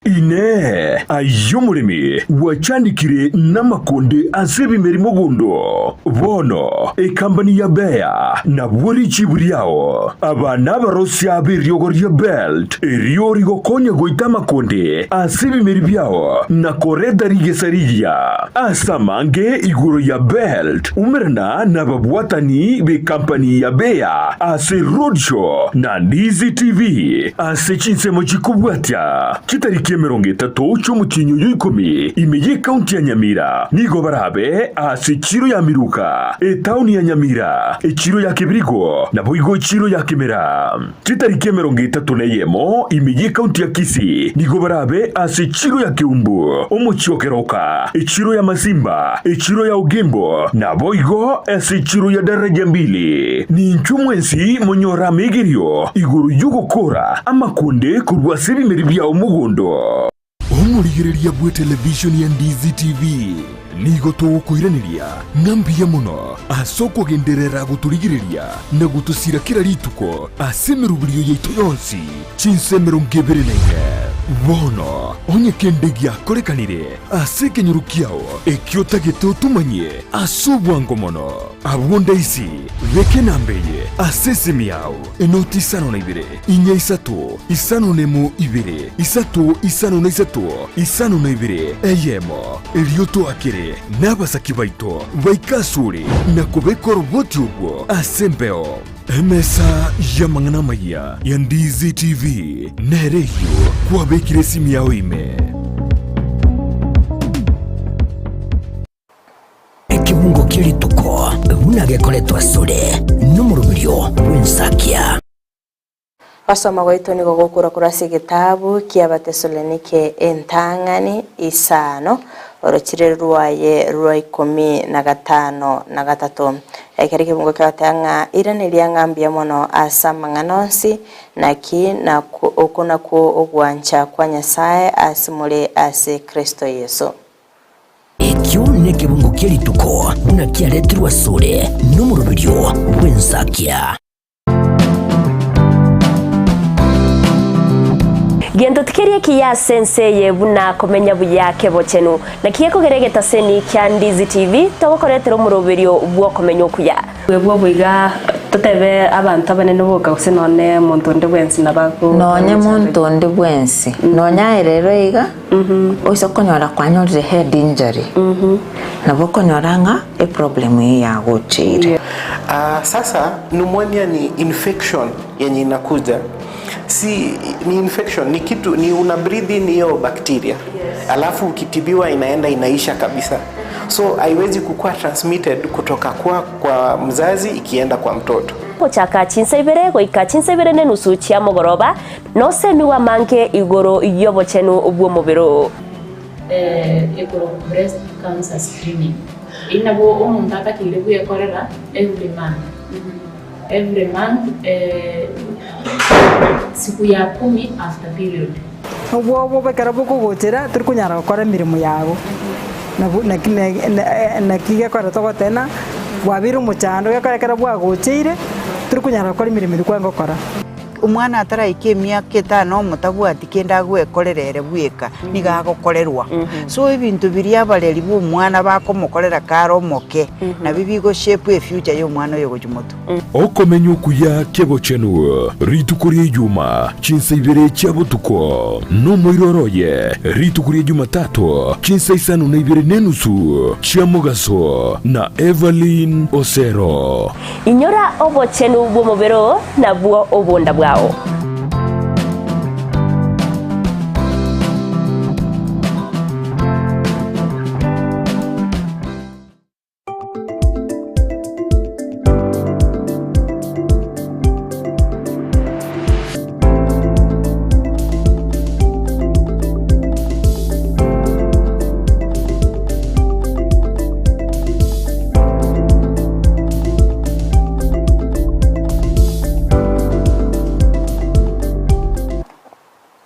Ine ayumurimi wachandikire n'amakonde asebi mirimo gundo bono ekambani ya Beya na buri chiburiao abana barosya biryogoria belt eriyo rigokonya goita makonde asebi miribyao na koreda rigesariya asamange iguro ya belt umerna na babwatani be kampani ya Beya ase roadshow na Ndizi TV ase chinsemo chikubwatya kitariki Mirongo 3 cy'umukinyo y'ikumi imeye county ya Nyamira nigo barabe asikiro ya Miruka town ya Nyamira ekiro ya Kibirigo na boigo ekiro ya Kimera kitariki Mirongo 31 imeye county ya Kisii nigo barabe asikiro ya Kiumbu umucyokeroka ekiro ya Masimba ekiro ya Ugembo na boigo asikiro ya Daraja mbili ni nchumwensi monyora megerio iguru yugokora amakunde kurwasibi miribya umugondo Omurigereria bwe television ya Ndizi TV nigo tukuiraniria ngambia muno asoko genderera guturigireria na gutusira kira rituko asemerubiriyo yeito yonsi chinsemero ngeberelenge bono onye kendegia korekanire asekenyurukiao ekiota geto tumanye asobwango mono abonda isi veke nambeye asesemiao enoti isano na ibere inya isato isano nemo ibere isato isano na isato isano na ibere eyemo elioto akere nabasaki baito baikasuri na kubeko roboti ubwo asembeo Emesa ya mangana maya ya Ndizi TV nereyo kwa bekire simi yao ime ekibungo kiri tuko bunage koletwa sore numurubiryo winsakia Wasoma goito ni gogokura kurasi gitabu kiabatesolonike entangani isano orochire ruaye rwa 15 na gatatu ekeri kibungo kyatanga iraniria ngambia mono asa manganonsi naki na okuna ku ogwancha kwa Nyasaye asimule ase Kristo Yesu ekyo nekibungo kiri tuko nakiaretirwa sore numurubiryo winsakia Gendo tikerie kiya senseye buna komenya buyake bochenu na kiye kogeregeta seni kya Ndizi TV togokoretero muroberio bwo komenya okuya bwo bwiga tutebe abantu abanene boka kusinone muntu ndi bwensi nabako nonye muntu ndi bwensi nonya rero iga oiso konyora kwanyorire head injury nabo konyoranga e problem ya gochire sasa pneumonia ni infection yenye inakuja si ni infection ni kitu ni una breathe in hiyo bacteria alafu ukitibiwa inaenda inaisha kabisa so haiwezi kukua transmitted kutoka kwa mzazi ikienda kwa mtoto pochaka chinsebere goika chinsebere ne nusu chia mogoroba no semi wa manke igoro yobochenu ubwo mubiro igoro breast cancer screening inabo umuntu atakire kuyekorera every month siku ya 10 after period ubwo bekara bwo gutira turi kunyara gukora mirimo yabo na kiga kora togotena wabira umuchando gakarekera bwa gutire turi kunyara gukora mirimo iri kwango kora umwana ataraike myaka 5 mutabwati kenda gwekorerere bweka nigagokorerwa so ibintu biri abareri bu umwana bakomukorera karo moke na bibigo shape future yo mwana yo gujumuto okomenyo kuya kebochenu ritukuri juma chinsa ibere cyabutuko no moiroroye ritukuri juma 3 chinsa isano na ibere nenusu chiamugaso na Evelyn Osero inyora obochenu bwo mubero na bwo obonda bwao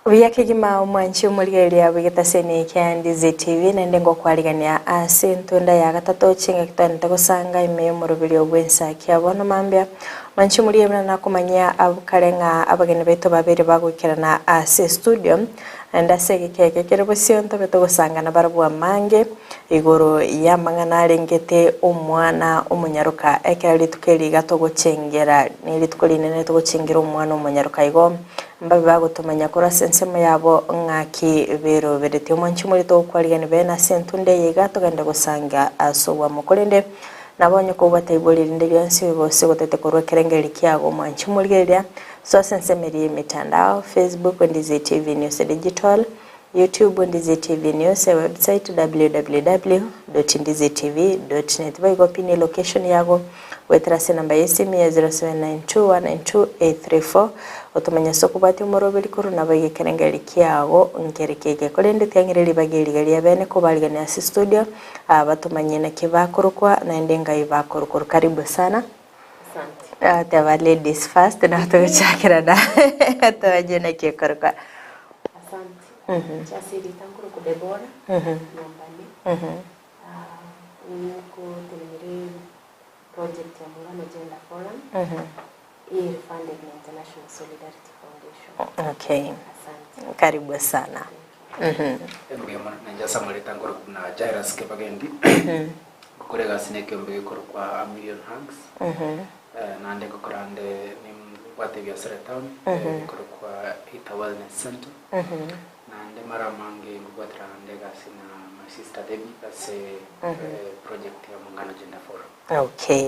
Wiyake gima umwanchi umurigeria wigeta seni kya Ndizi TV nende ngo kwaligania ase ntunda ya gatatu chinga kitone tagosanga ime murubiri obwensa kya bono mambya manchi muri emna na kumanya abukarenga abageni beto babiri bagukirana ase studio ndasege keke kerebo sionto beto gusangana barabwa mange igoro yamangana arengete umwana umunyaruka ekera litukeli gato gucengera ni litukeli nene to gucengera umwana umunyaruka igo mbabe bagutumanya kora sensemo yabo ngaki bero berete manchi muri to kwaligani bena sentunde yiga to genda gusanga asowa mukolende nabonye ko batayibulira inde byansi bose gotete korwa kerengeri kyago manchi muri so sensemeri mitandao Facebook Ndizi TV News Digital, YouTube Ndizi TV News, website www.ndizitv.net. Baigo pini location yago wetrase namba yesimu ya 0792192834 otomanya soko bati umorobeli koruna baige kerengeri kyago ngerekeke kolende tyangireli bageli gali abene ko baligani asi studio batomanye na kibakorokwa na ndenga ibakorokoro karibu sana. Tava ladies first na tuchakira da tuwajene kikoruka. Asante. Chasiri tankuru ku Debora. Nyambane. Uko tenere project ya Mungano Gender Forum. Hii funded na International Solidarity Foundation. Okay. Asante. Karibu sana. Njasa mwele tankuru kuna Jairus Kibagendi. Kukurega sineke mbege kwa a million hugs. Nande kukurande ni wate vya Seretown. Kwa Ita Wellness Center. Nande mara mange ngwatra nande gasi na my sister Debbie kasi project ya Mungano Gender Forum. Okay.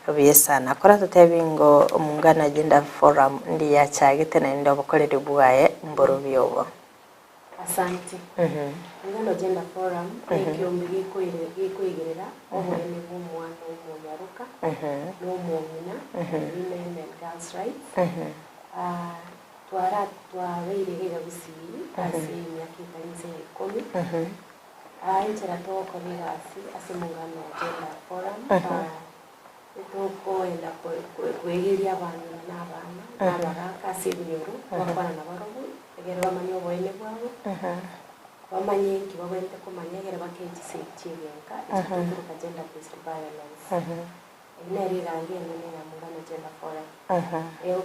Obiyesa nakora tutebingo Mungano Gender Forum ndi yachagite na ndo bakorere buaye mboro byobo. Asante. Mungano Gender Forum ekiyombigi koigerera obwene bw'omwana w'omunyaruka n'omwomina women and girls rights. Twabeire Gusii asi myaka itarenze 10. Injira tokorera asi Mungano Gender Forum tukoenda kwegeria abantu n'abana n'abagaka asi ebinyoro bakwana n'abarobo egera bamanya obwene bwabo bamanye kibabwente kumanya egera bakegise ikigenga ekituruka gender based violence ineri rangi enene ya Mungano Gender Forum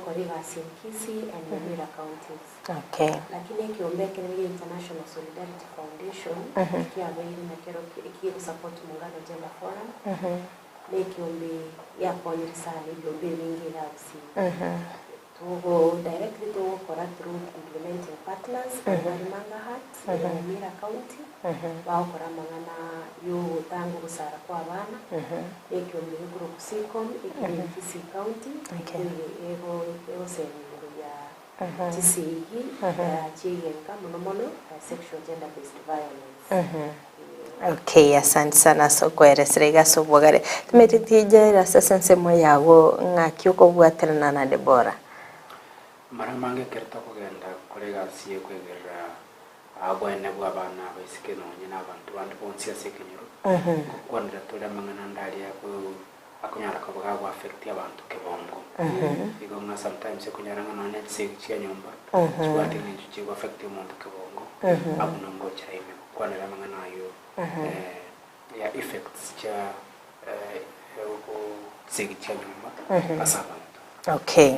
kori gasi Kisii and Nyamira counties. Okay. Lakini kiombeke ni International Solidarity Foundation kiabeire na kero support Mungano Gender Forum kiombe ya ponyri sana iombe mingi gasi to directly to kora through implementing partners Manga Hat Nyamira County bakora mangana yo tangu gusara kwa abana kiombe group Gusii Kisii County ego sendero ya Kisii chigenga mono sexual gender based violence. Okay, asante sana sokweresrega sobwagare tumetitije rasa sensemo yawo ngaki uko bwaterana na Debora mara mange kerta kugenda kurega siye kwegerera abwene bw'abana baisike no nyina abantu bandi bonsi asekenyuru kwandira tole mangana ndali yako akunyara kabuga gwa affect abantu kebongo igonga sometimes kunyaranga no net se chia nyumba swati ni chigo affect umuntu kebongo abuno ngocha ime kwandira mangana yo ya effects cha segicha nyumba asaba. Okay.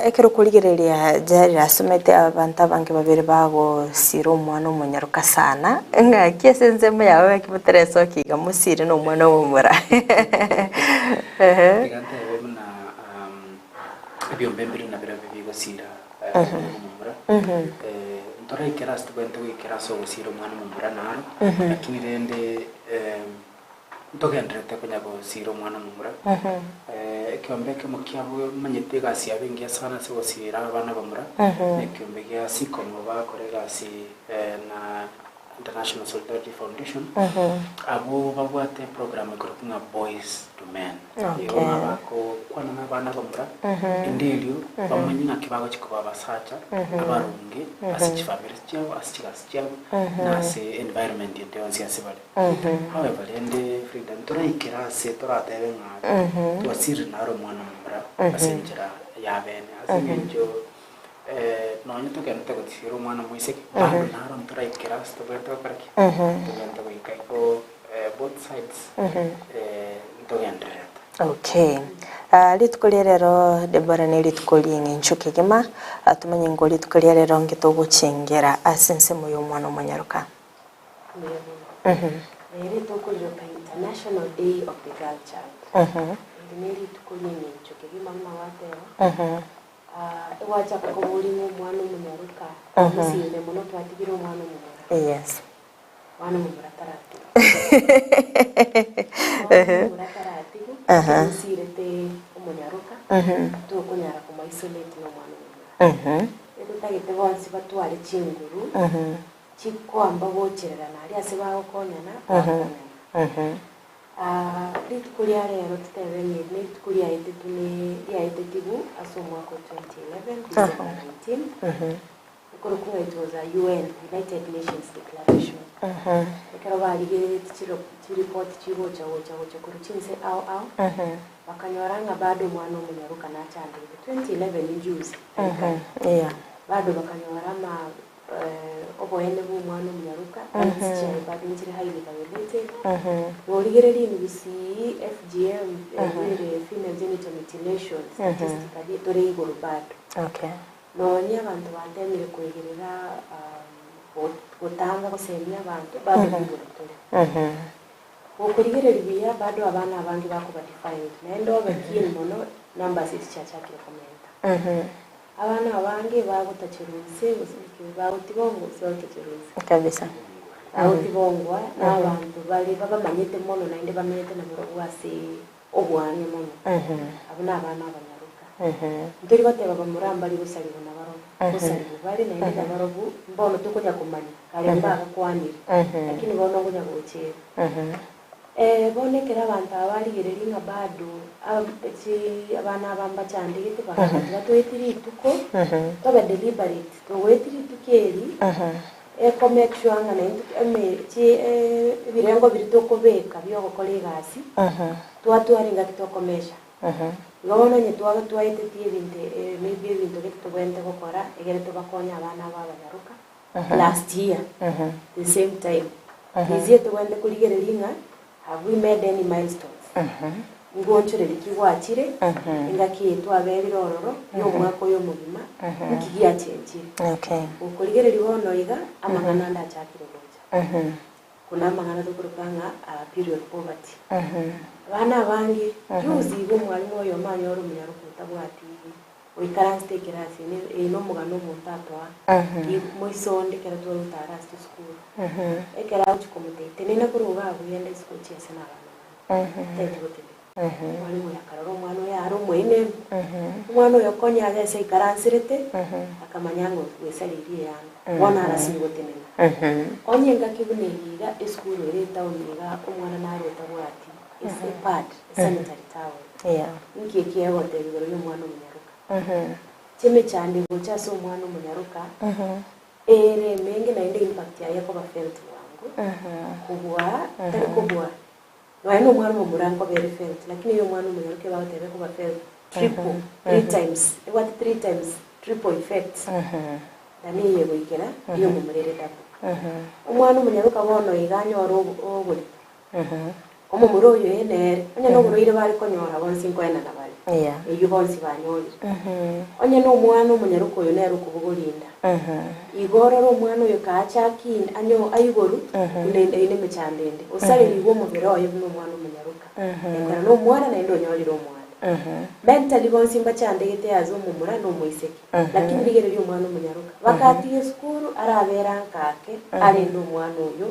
Ekero kuligereria Jairus mete abantu abange babiri bago siro umwana umunyaruka sana nga kiesenzemo yawe kibutereso kiga musire no umwana w'umura. Igante bemuna byombe mbiri na bira bibigo sira umura. Ntora ikera stubente wikera so gusira umwana w'umura naro lakini rende ntogendrete kunyago siro umwana w'umura. Kiombe mukiabo manyete gasi abengi sana se gusira abana bamura kiombe ya sikomo bakorera si na International Solidarity Foundation abo babwate program ikorunga boys to men yo nabako kwana nabana bamura indilio bamanyina kibago chikuba basacha abarunge asichifamire cyabo asichigasicyabo na se environment yente onsi asibale however ende freedom toraikira se toratebe nga twasiri naro mwana mumura asenjira yabene asenjo no to kente ko tsiro mwana muiseki bado naro toraikira sto berto karaki to ko both sides to enter. Okay. Litukulia rero Debora ni litukulia nginchuke gima tumenye ngo litukulia rero ngitogucengera asense muyo mwana munyaruka. Litukulia pa International Day of the Girl Child. Ni litukulia nginchuke gima mna watero. Ewacha kokobuli mwana munyaruka. Musinde muno twatigiro mwana munyaruka. Yes. Mwana munyaruka tarati. Sirete umunyaruka tukunyara kuma isolate no mwana tagite bonsi batware chinguru chikwamba bocherera nari ase bagokonyana litukulia rero tutebe ni litukulia yaitetibu aso mwaka 2011 December 19 kurukunga it was a UN United Nations Declaration ekero baligere report chigocha kuruchinse au bakanyoranga bado mwana munyaruka na chande 2011 injuzi bado bakanyora oboene bu mwana munyaruka chiche bado njiri highly violated oligere ni Gusii FGM female genital mutilation statistically tore iguru bado noni abantu batemire kwegerera gutanga gusemia abantu bado bigurutore okurigerera biya bado abana abangi bakuba defined nendo bakiri mono number 6 chacha comment abana abangi bagutachiruze usike bagutibongo zotachiruse kabisa bagutibongwa n'abantu bali babamanyete mono nainde bamenyete na murwase obwanye mono abana abanyaruka ndiri bateba bamuramba li busali bona baro busali bari nainde barobu mbono tukunya kumanya kale mbaga kwanira lakini bono kunya kuchera bonekera abantu abaligereringa bado abana bamba chandike batwetiri tuko toba deliberate twetiri tukeri komekshwanga na birengo biritokobeka byogokoregasi twatwaringa kitokomesha gono nyetwaga twaitetie maybe ebintu bitubwente gukora egere tubakonya abana b'abanyaruka last year the same time izie tubwente kurigereringa. Have we made any milestones? Ngonchore likiwachire ingakitwa aberi rororo yo mwako yo mugima ikigia chenjire ukurigere libono iga amangana ndachakire gocha kuna amangana tukurupanga period poverty bana bangi yuzi bo mwalimu yo manyoro munyaruka tabwati oikaranse tekerasi no mugano muntatwa moisonde kera tuwa utaras to school ekera uchikomite tenena kuruga abuyende school chese na bana tetugote mwalimu yakararo mwana yaro mwene mwana yokonya agese ikaransirete akamanyango wesaliriye yana wana arasigote nena onyenga kibunehira school ere town niga omwana nareta bwati is a pad sanitary towel nkeke yagote bigoro yo mwana cheme chande gocha so mwana munyaruka ere menge na inde impact ya yako ba felt wangu kubwa tari kubwa no mwana murango very felt lakini yo mwana munyaruka ba tebe ko ba felt triple 3 times what 3 times triple effects dani yego ikera yo mumurere dapo umwana munyaruka bono iganyo obuli omumuro yo enere anya no buroire bari konyora bonsi nkwena na bari iyo bonsi banyori anya no mwana munyaruko yo nero kubugolinda igoro ro mwana yo kachaki anyo ayigoru ine mechandende osale liwo mubiro yo no mwana munyaruka ngara no mwana na ndo nyoli ro mwana mentally bonsi mbachandegete yazo mumura no moiseki lakini bigere yo mwana munyaruka wakati ye skuru arabera nkake ari ndo mwana yo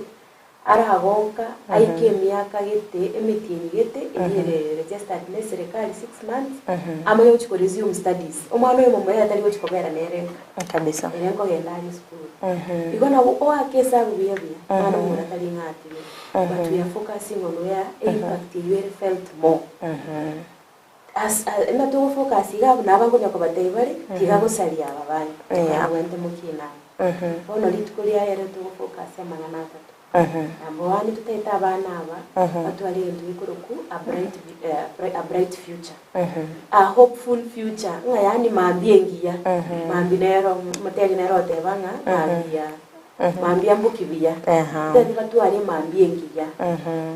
aragonka aike miaka gete emitini gete ire registered ne serikali 6 months amayo uchiko resume studies omwana yo mama yatari uchikobera nere kabisa irengo gelari school igona o akesa buya mwana mwana tali ngati but we are focusing on where impact you felt more as na to focus igabo nabango nyakobatei bari tigago sali ababani abwente mukina ono litukulia yere to focus amangana atatu ambawani tutaita abana aba batwali into ikuruku a bright future a hopeful future ngayani mambiengia mambinero mateli nero tebanga mambia mbukibia tadi batwali mambiengia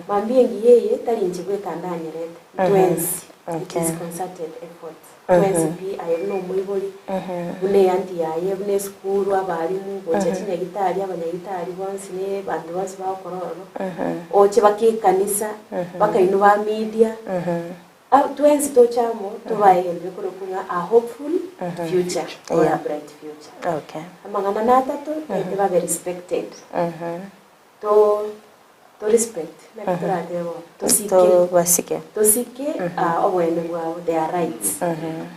mambiengie ye tali nchibwe kandanyerete twensi Okay. It is concerted effort. Twensipi ayeno mwiboli. Bune yanti yaye bune skuru abalimu bochechi nyagitari abanyagitari bonse ne bantu bose bakororo. Oche bakikanisa bakainu ba media. Twensi tochamo tubaye bikorukunga a hopeful future or a bright future. Okay. Amangana natato they were very respected. To respect na kitratero to sike obwende bwabo their rights.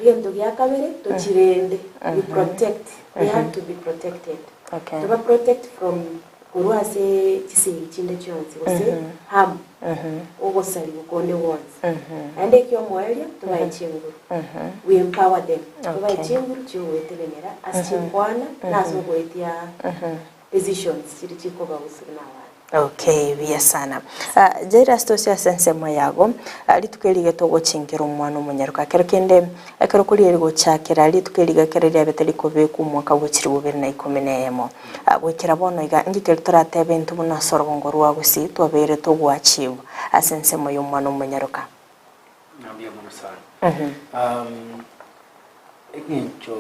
Iyo ndo yakabere to chirende we protect, they have to be protected. Okay. To protect from kurwase Kisii chinde chonzi wose ham obosali ukonde wons and ekyo moelia to ba chinguru we empower them to ba chinguru chiwetelenera as chinkwana nazo goetia decisions chirichiko ba usuna. Okay, biya sana. Jairus tosia sense moyago litukeliga togo chingiro mwana munyaruka kero kende akero kuri erigo chakira litukeliga kereri betali kobeku mwaka gukiri 2011 gwikira bono iga ngikero turate bintu buna sorobongo rwa Gusii twabere togwachiwa asense moyo mwana munyaruka. Nambia muno sana. Ekincho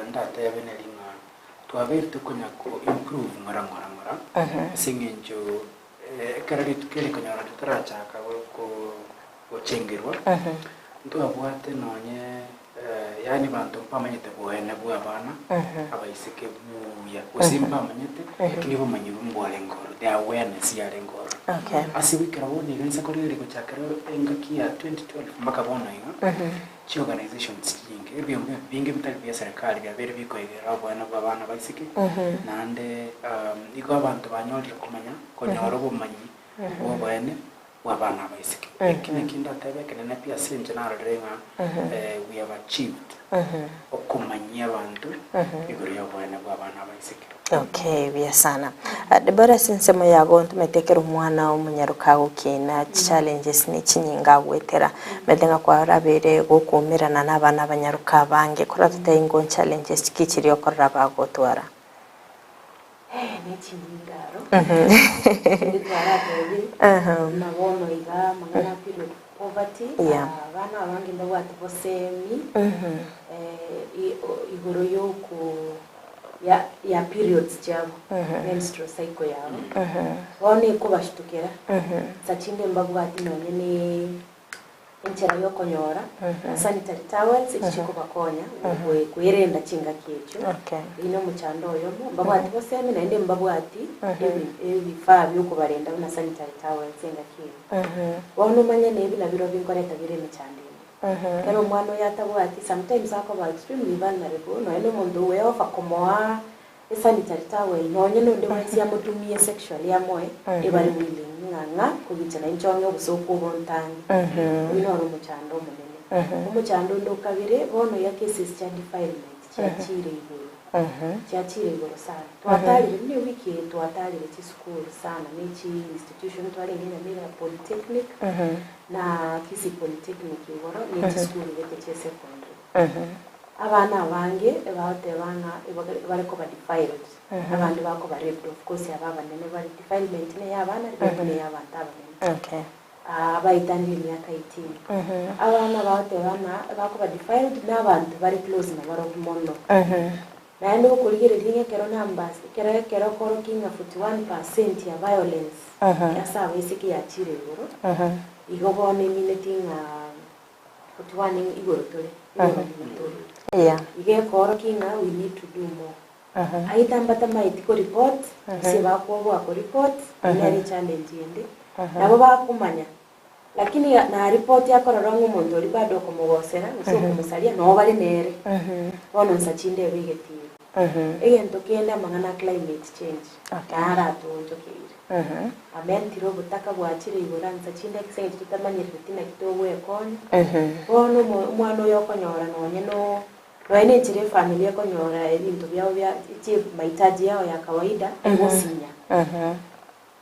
ndate yabenelinga twabere tukonya ko improve ngara singincho karari tukere kanyara tutarachaka ko chengerwa ntwabwate nonye yani bantu pamanyete bwene bwa bana abaisike buya usimba manyete kilibo manyibu mbwale ngoro the awareness ya ngoro. Okay. Asiwikira woni ganza kolere ko chakara engakia 2012 mpaka bona inga chi organizations nyingi ebyombe bingi bitali bya serikali byabere bikoyera bwana babana baisike nande iko abantu banyolira kumanya konyoro bumanyi bo bwene wabana baisike ekine kinda tabeke na pia senje na renga we have achieved okumanya abantu igoro ya bwana babana baisike. Okay, biya sana. Debora sense moyago ntumetekera umwana umunyaruka ukina challenges ni chinyinga gwetera medenga kwa rabere gokumirana n'abana abanyaruka bange kora tutayingo challenges kikiri okorra bagotwara. Ni chinyingaro. Nditwara bebi. Nabono iga mangana period poverty. Abana abange ndabwati bosemi. Igoro yoku ya periods jabo menstrual cycle yabo wone ko bashitukera sachinde mbabwati nonye ni enchera yo konyora sanitary towels ichiko bakonya kwerenda chinga kyecho ino muchando yo mbabwati bose amina ende mbabwati ebifaa byo kubarenda na sanitary towels enga kyo wone manya nebila biro binkoreta bire muchando. Pero mwana yatabwati sometimes ako ba extremely vulnerable no eno mundu we ofa komoa sanitary towel nonye nonde wesi ya mutumie sexually ya moe ebari willing nganga kubitana inchonyo busoko bontangi ino ro muchando munene umuchando ndo kabire bono ya cases cha defilement cha chire iguru cha chire iguru sana twatali ni wiki twatali ci school sana mechi institution twali ngene Nyamira polytechnic na Kisii polytechnic igoro ni school yete cha secondary abana bange bahote bana bari ko ba defiled abandi bako ba raped of course ababa nene bari defilement ne yabana ne yabanta abana. Okay. Abaitandi myaka 18 abana bahote bana bako ba defiled n'abantu bari close na baro mono nando kuligire linye kero numbers kero koro kinga 41% ya violence yasa basiki ya chire igoro igobo ne minutinga 41 igoro tole yeah ige koro kinga we need to do more aitambata maitiko report se bakobwa ko report ne challenge yende nabo bakumanya lakini na report yakorarongo umuntu uri bado kumugosera uso kumusalia no bari nere wono nsachinde bigeti egento kenda mangana climate change ara tonjo kire amentiro butaka bwachire iburanza chinde kisenge tutamanyira bitina kitogwe konya wono mwana yokonyora nonye no Roene chire familia konyora ebintu byao bya mahitaji yao ya kawaida egosinya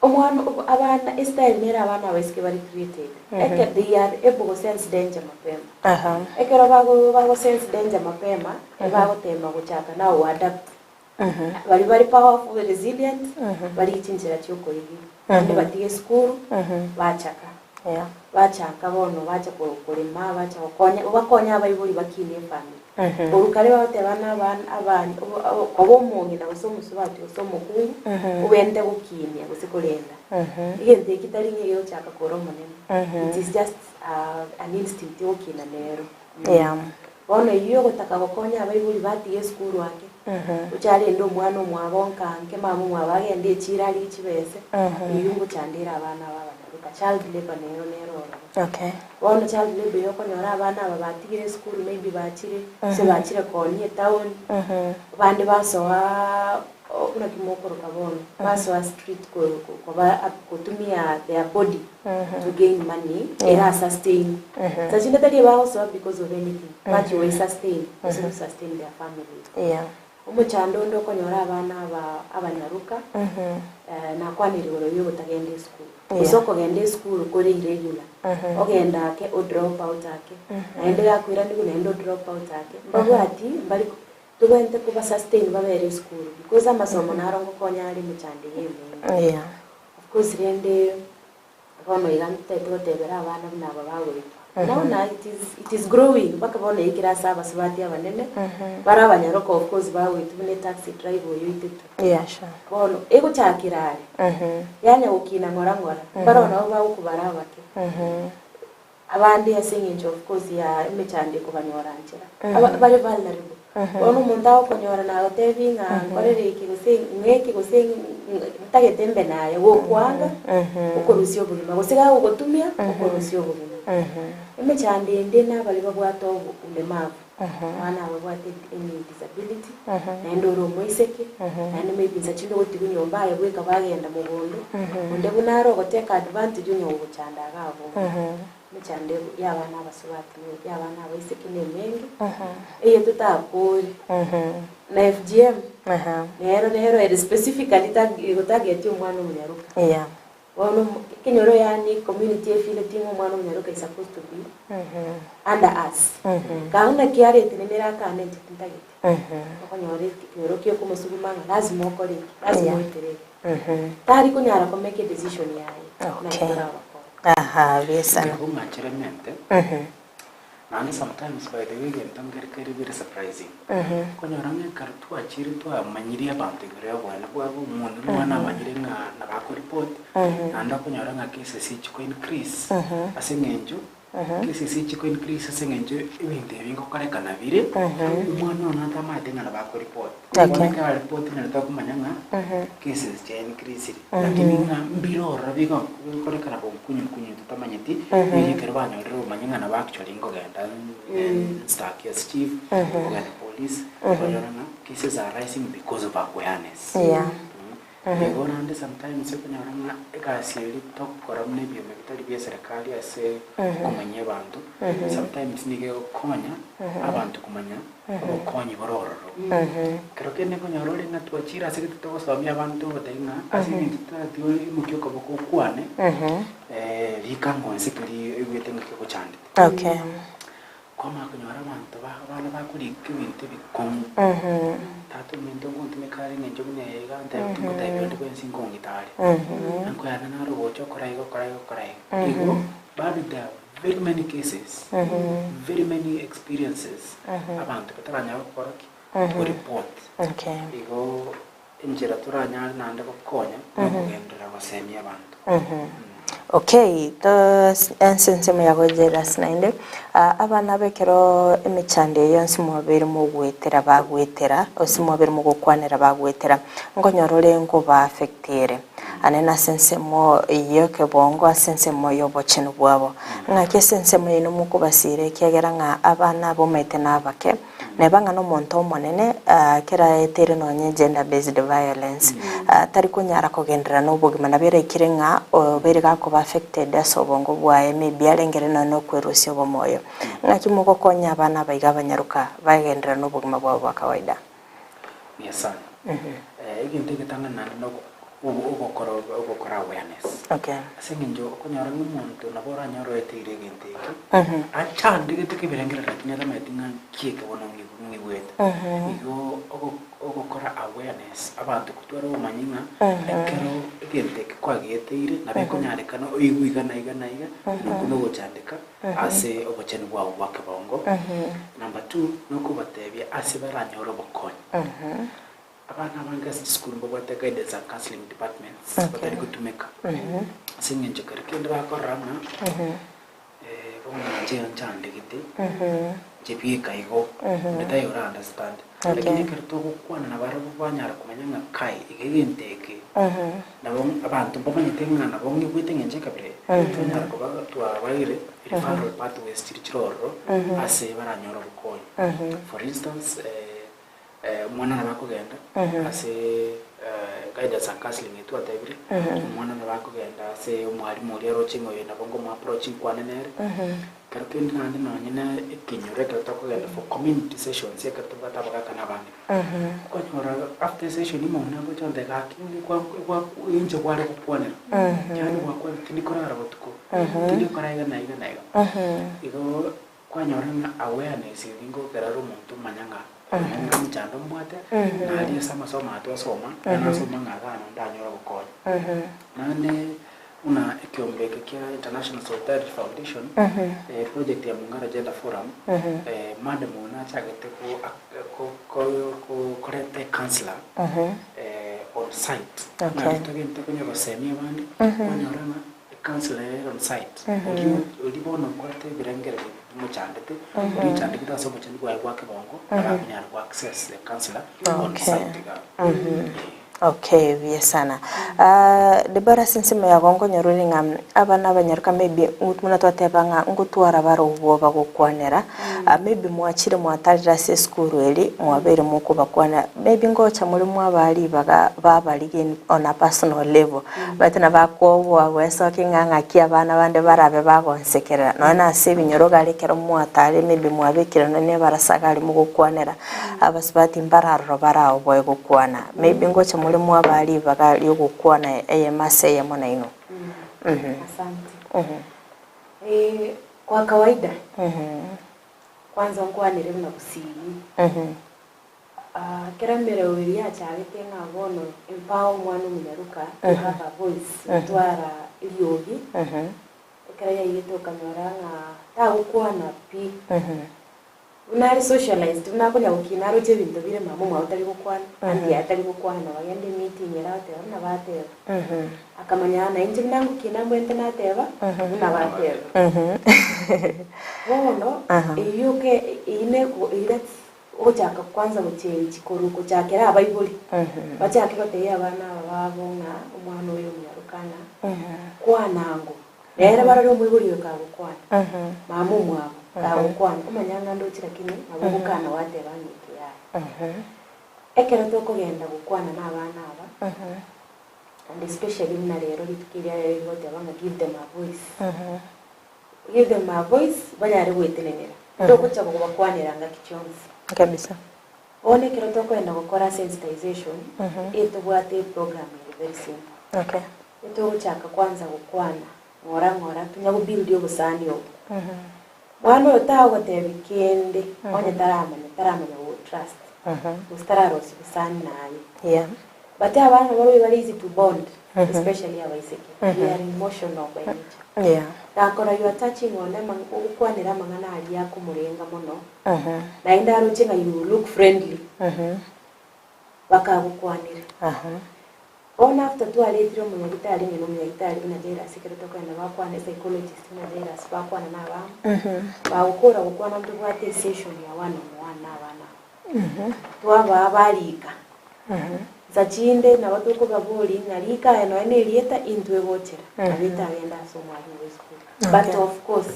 omwana abana style nera abana basike bari created they are able to sense danger mapema ekero bago sense danger mapema bago tema guchaka na adapt bari powerful resilient bari chinjira cyoko ibi kandi batige school bachaka bachaka bono bacha kurima bacha bakonya abayiburi bakine family urukare bateba n'abana kobo mungi na usomuso bati usomukungu ubende gukinya gusikurenda igende kitari ngiyo chaka koromonene it is just an instinct yokina nero bono iyo gutaka gukonya abayiburi bati school wake uchari ndo mwana mwabonka nke mamu mwabagende chirali chibese iyungu chandira abana baba child labor nero bono child labor yoko nyora abana babatigire school maybe bachire se bachire konye town bandi basoa kuna kimokoro kabono basoa street ko kutumia their body to gain money era sustain sajinda tadi ba also because of anything but you sustain to sustain their family umuchando ndo konyora abana abanyaruka na kwaniriro yo gutagende school usoko gende school kuri irregular ogenda ke o drop out ake naendera kwira ndi kunendo drop out ake bagwati bali tugwente kuba sustain babere school because amasomo narongo konyari muchande yeme of course rende bono igante totebera abana nabo bawe now it is growing baka bono ikira saba sabati abanene bara abanyaroko of course bawe tubune taxi driver yoitetu sure bono ego chakirare yanya ukina ngora bara nabo bawo kubara abake abandi yasinginje of course ya imechande kubanyoranjira bari vulnerable bono mundawo konyora na hotevinga korere iki gose tagetembe naye wo kwanga ukorusyo bulima gosiga ugotumia ukorusyo bulima imechande ndena bali babwato ulemavu ana babwate any disability na ndoro moiseke na maybe nsachindo kuti nyomba yabweka bagenda mugondo unde bunaro goteka advantage nyo buchanda gabo mechande yabana basubati yabana baiseke nemengi tutakuri na M.G.F nero specifically target umwana munyaruka bono kinyoro yani community feel thing umwana munyaruka is supposed to be under us kauna kiare tinera kana ntitagite konyore kinyoro kyo kumusubimanga lazima okore lazima itere tari kunyara ko make a decision yayi besana umachiramente nani sometimes by the way ntangerikari very surprising konyorange kartu achiri to amanyiri abantu ngire bwana bwabo umuntu mwana amanyiri na bako report nanda konyoranga cases chiko increase asengenjo cases chiko increase asengenjo ibindi bingo karekana bire umwana onata matenga na bako report ka report na takumanyanga cases cha increase lakini mbiro rabigo karekana kunyu tutamanyiti yekero banyoro manyanga na actually ngogenda stack as chief or police cases are rising because of awareness go on sometimes kunyoranga ekasiri talk koramne bi mekitari bi serikali ase kumanya bantu sometimes nige konya abantu kumanya okonyi bororo kero kene kunyorore na twachira ase tutosomya abantu batenga ase nitatu mukyo koboko kwane likango sekali ewetenga ko chande koma kunyora abantu bana bakuri kwinte bikom tatu minto kuntume kare ngenjo kunega ntabwo kutaibyo kwensi ngongitare anko yana naro bocho korai ego babi there very many cases very many experiences abantu batabanya bakoroki report ego injira turanya nande kokonya kugendera basemi abantu ensense muyago Jairus nainde abana bekero emichande yonsi mubere mu gwetera bagwetera osimubere mu gukwanira bagwetera ngonyorore ngo ba affectere anena sense mo yoke bongo asense mo yobochino bwabo ngake sense mo ino mukubasire kyagera nga abana bo mete nabake nebanga no monto monene kera etere no nye gender based violence tari kunyara kogendera no bugima nabere kirenga bere ga ko affected asobongo bwaye maybe arengere no kwerusyo bomoyo ngaki muko konya abana baiga banyaruka bagendera no bugima bwabo bwa kawaida yesa iginte gitangana no ugokora awareness asengenjo kunyara n'umuntu nabora nyaro etire ginteke achandi giteke birengera lakini ata matinga kieke bona ngibweta igo gukora awareness abantu kutwara umanyinga ekero egente kwa geteire na bekunyarikana oiguigana igana nukuno gochandika ase obocheni bwa bongo. Number 2 nokubatebya ase baranyora bokonyi abana bangasi school mbobate guidance and counseling departments batari kutumeka singenje karikende bakorana bona nje nchandikite jepie kaigo ndayora understand lakini kerto kukwana na barabu banyara kumenya kai igenteke nabo abantu mbobanyitenga nabo ngibwitengenje kabire tonyara kuba twabaire referral pathways chirchoro ase baranyora bukoyi. For instance mwana nabakugenda ase guidance and counseling etu atebire mwana nabakugenda ase umwalimu uri arochingo yena bongo mu approaching kwanenere karkendi nandi nonyina ikinyure katokugenda for community sessions yakatubata bakana bandi kwanyora after session imona ngo chonde kakini kwa inje kwale kupwanera yani wakwa tinikorara botuko tinikora iga igo kwanyora awareness ingo kararo muntu manyanga mchando mwate na ali sama soma atosoma na soma ngagana ndanyora bukonya nane una ekiombeke kia International Solidarity Foundation project ya Mungara Gender Forum madam una chagete ko correct counselor on site na tugente kwenye basemi bandi wanyorana counselor on site ulibono kwate birengere muchandete muchandete taso muchandi kwa bongo abanyara kwa access the counselor on site Okay, sana. Debora sinsima ya gongo nyoruri ngam abana banyaruka maybe muna twatebanga ngutwara baro ubo bagukwanera maybe mwachire mwatarira se school eri mwabere muko bakwana maybe ngocha muri mwabali babalige on a personal level but na bakobwa weso kinganga kia bana bande barabe bagonsekera nona se binyoroga lekero mwatare maybe mwabekira none barasagari mugukwanera abasibati mbararo barao boye gukwana maybe ngocha muri mwabali bagali gukwana eyemase yamona ino. Asante. Kwa kawaida kwanza nkwanire na Gusii kera mbere wiri achabete ngabono empower mwana munyaruka have a voice twara iliogi kera yito kamera ta ukwana pi unari socialized unakonya ukinaro je bintu bire mama mwa utari gukwana andi atari gukwana bagende meeting yarate na batera akamanyana inje nangu kinamwe ntena teba na batera wono yuke ine ko ile ochaka kwanza muchenji koruko chakera abayibuli bachake koteya abana babonga umwana uyo munyarukana kwanango era bararo mwibuli yakagukwana mama mwabo kwana kumanyanga ndo chirakini abukana wate banyike ya ekero toko genda gukwana n'abana aba and especially na rero litukiriya rero tabanga give them a voice banyare gwetenenera toko chako bakwanira ngakichonzi kabisa one kero toko genda gukora sensitization etubwate program very simple eto chaka kwanza gukwana ngora tunya kubuild obusani yo mwana utago tebikende onye taramanya wo trust ustararo sibusani naye but abana babo bari easy to bond especially abaiseki they are emotional by nature takora you are touching on them ukwanira mangana ali yako murenga muno na indaro chenga you look friendly bakagukwanira on after tu aletiro mu gitari ni mu gitari na Jairus kero tokana bakwana psychologist na Jairus bakwana na ba ukora gukwana mtu kwate session ya wana abana twaba abalika zachinde na batuko baboli nalika eno ene lieta intwe gochera abita agenda somo ali school but of course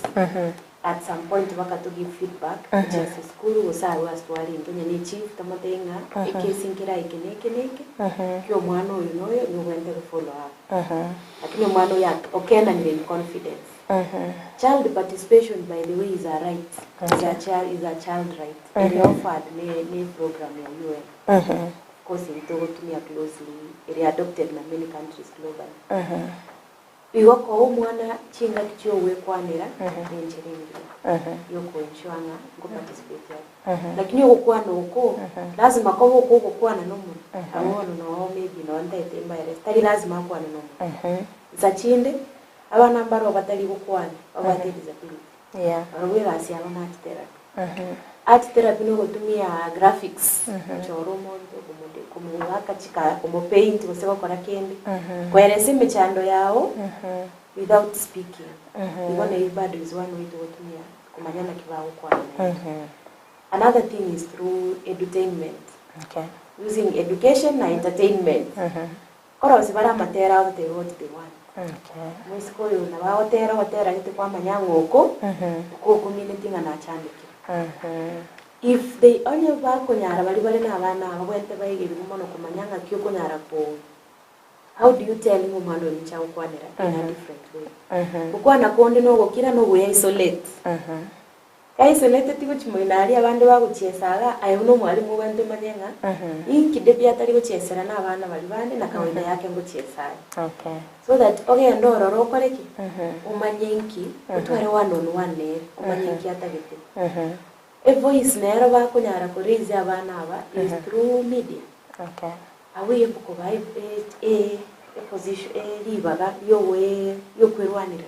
at some point wakati give feedback just school usawa astwali ntonya ni chief tamatenga ekesinkira ikeneke kyo mwana uyu noyo ni wende follow up lakini mwana ya okena ni confidence child participation by the way is a right is a child right it offered ni program ya UN course ito tumia closely it adopted na many countries globally igo ko umwana chinga kicho we kwanira enjiringi yoko nchwanga ngo participate lakini ukwana uko lazima ko uko kwana no mu abono no maybe no ndete mbere tari lazima kwana no za chinde abana mbaro batari gukwana abate disability awe basi abana art therapy no gutumia graphics choro mondo kumwaka chika kumo paint gusego kora kendi kweresa imichando yao without speaking ibone ibado is one way to gutumia kumanyana kibao kwa another thing is through edutainment using education and entertainment kora usibara matera of the what they want mwisiko yo na watera gite kwa manyango ko community ngana chandiki if they only work kunyara bari na abana abagwete bayigiri muno kumanyanga kyo kunyara ko how do you tell him umwana ni cyawo kwanira in a different way ukwana konde no gukira no we isolate isolate tiko chimuinari abandi baguchesaga ayo no mwari mu bande manyenga inkide byatari guchesera na abana bari bande na kawaida yake nguchesaya so that ndoro rokoreki umanyenki utware one on one umanyenki atagete a voice nero ba kunyara kurize abana aba is through media awiye buko bai a position libaga yo kwerwanira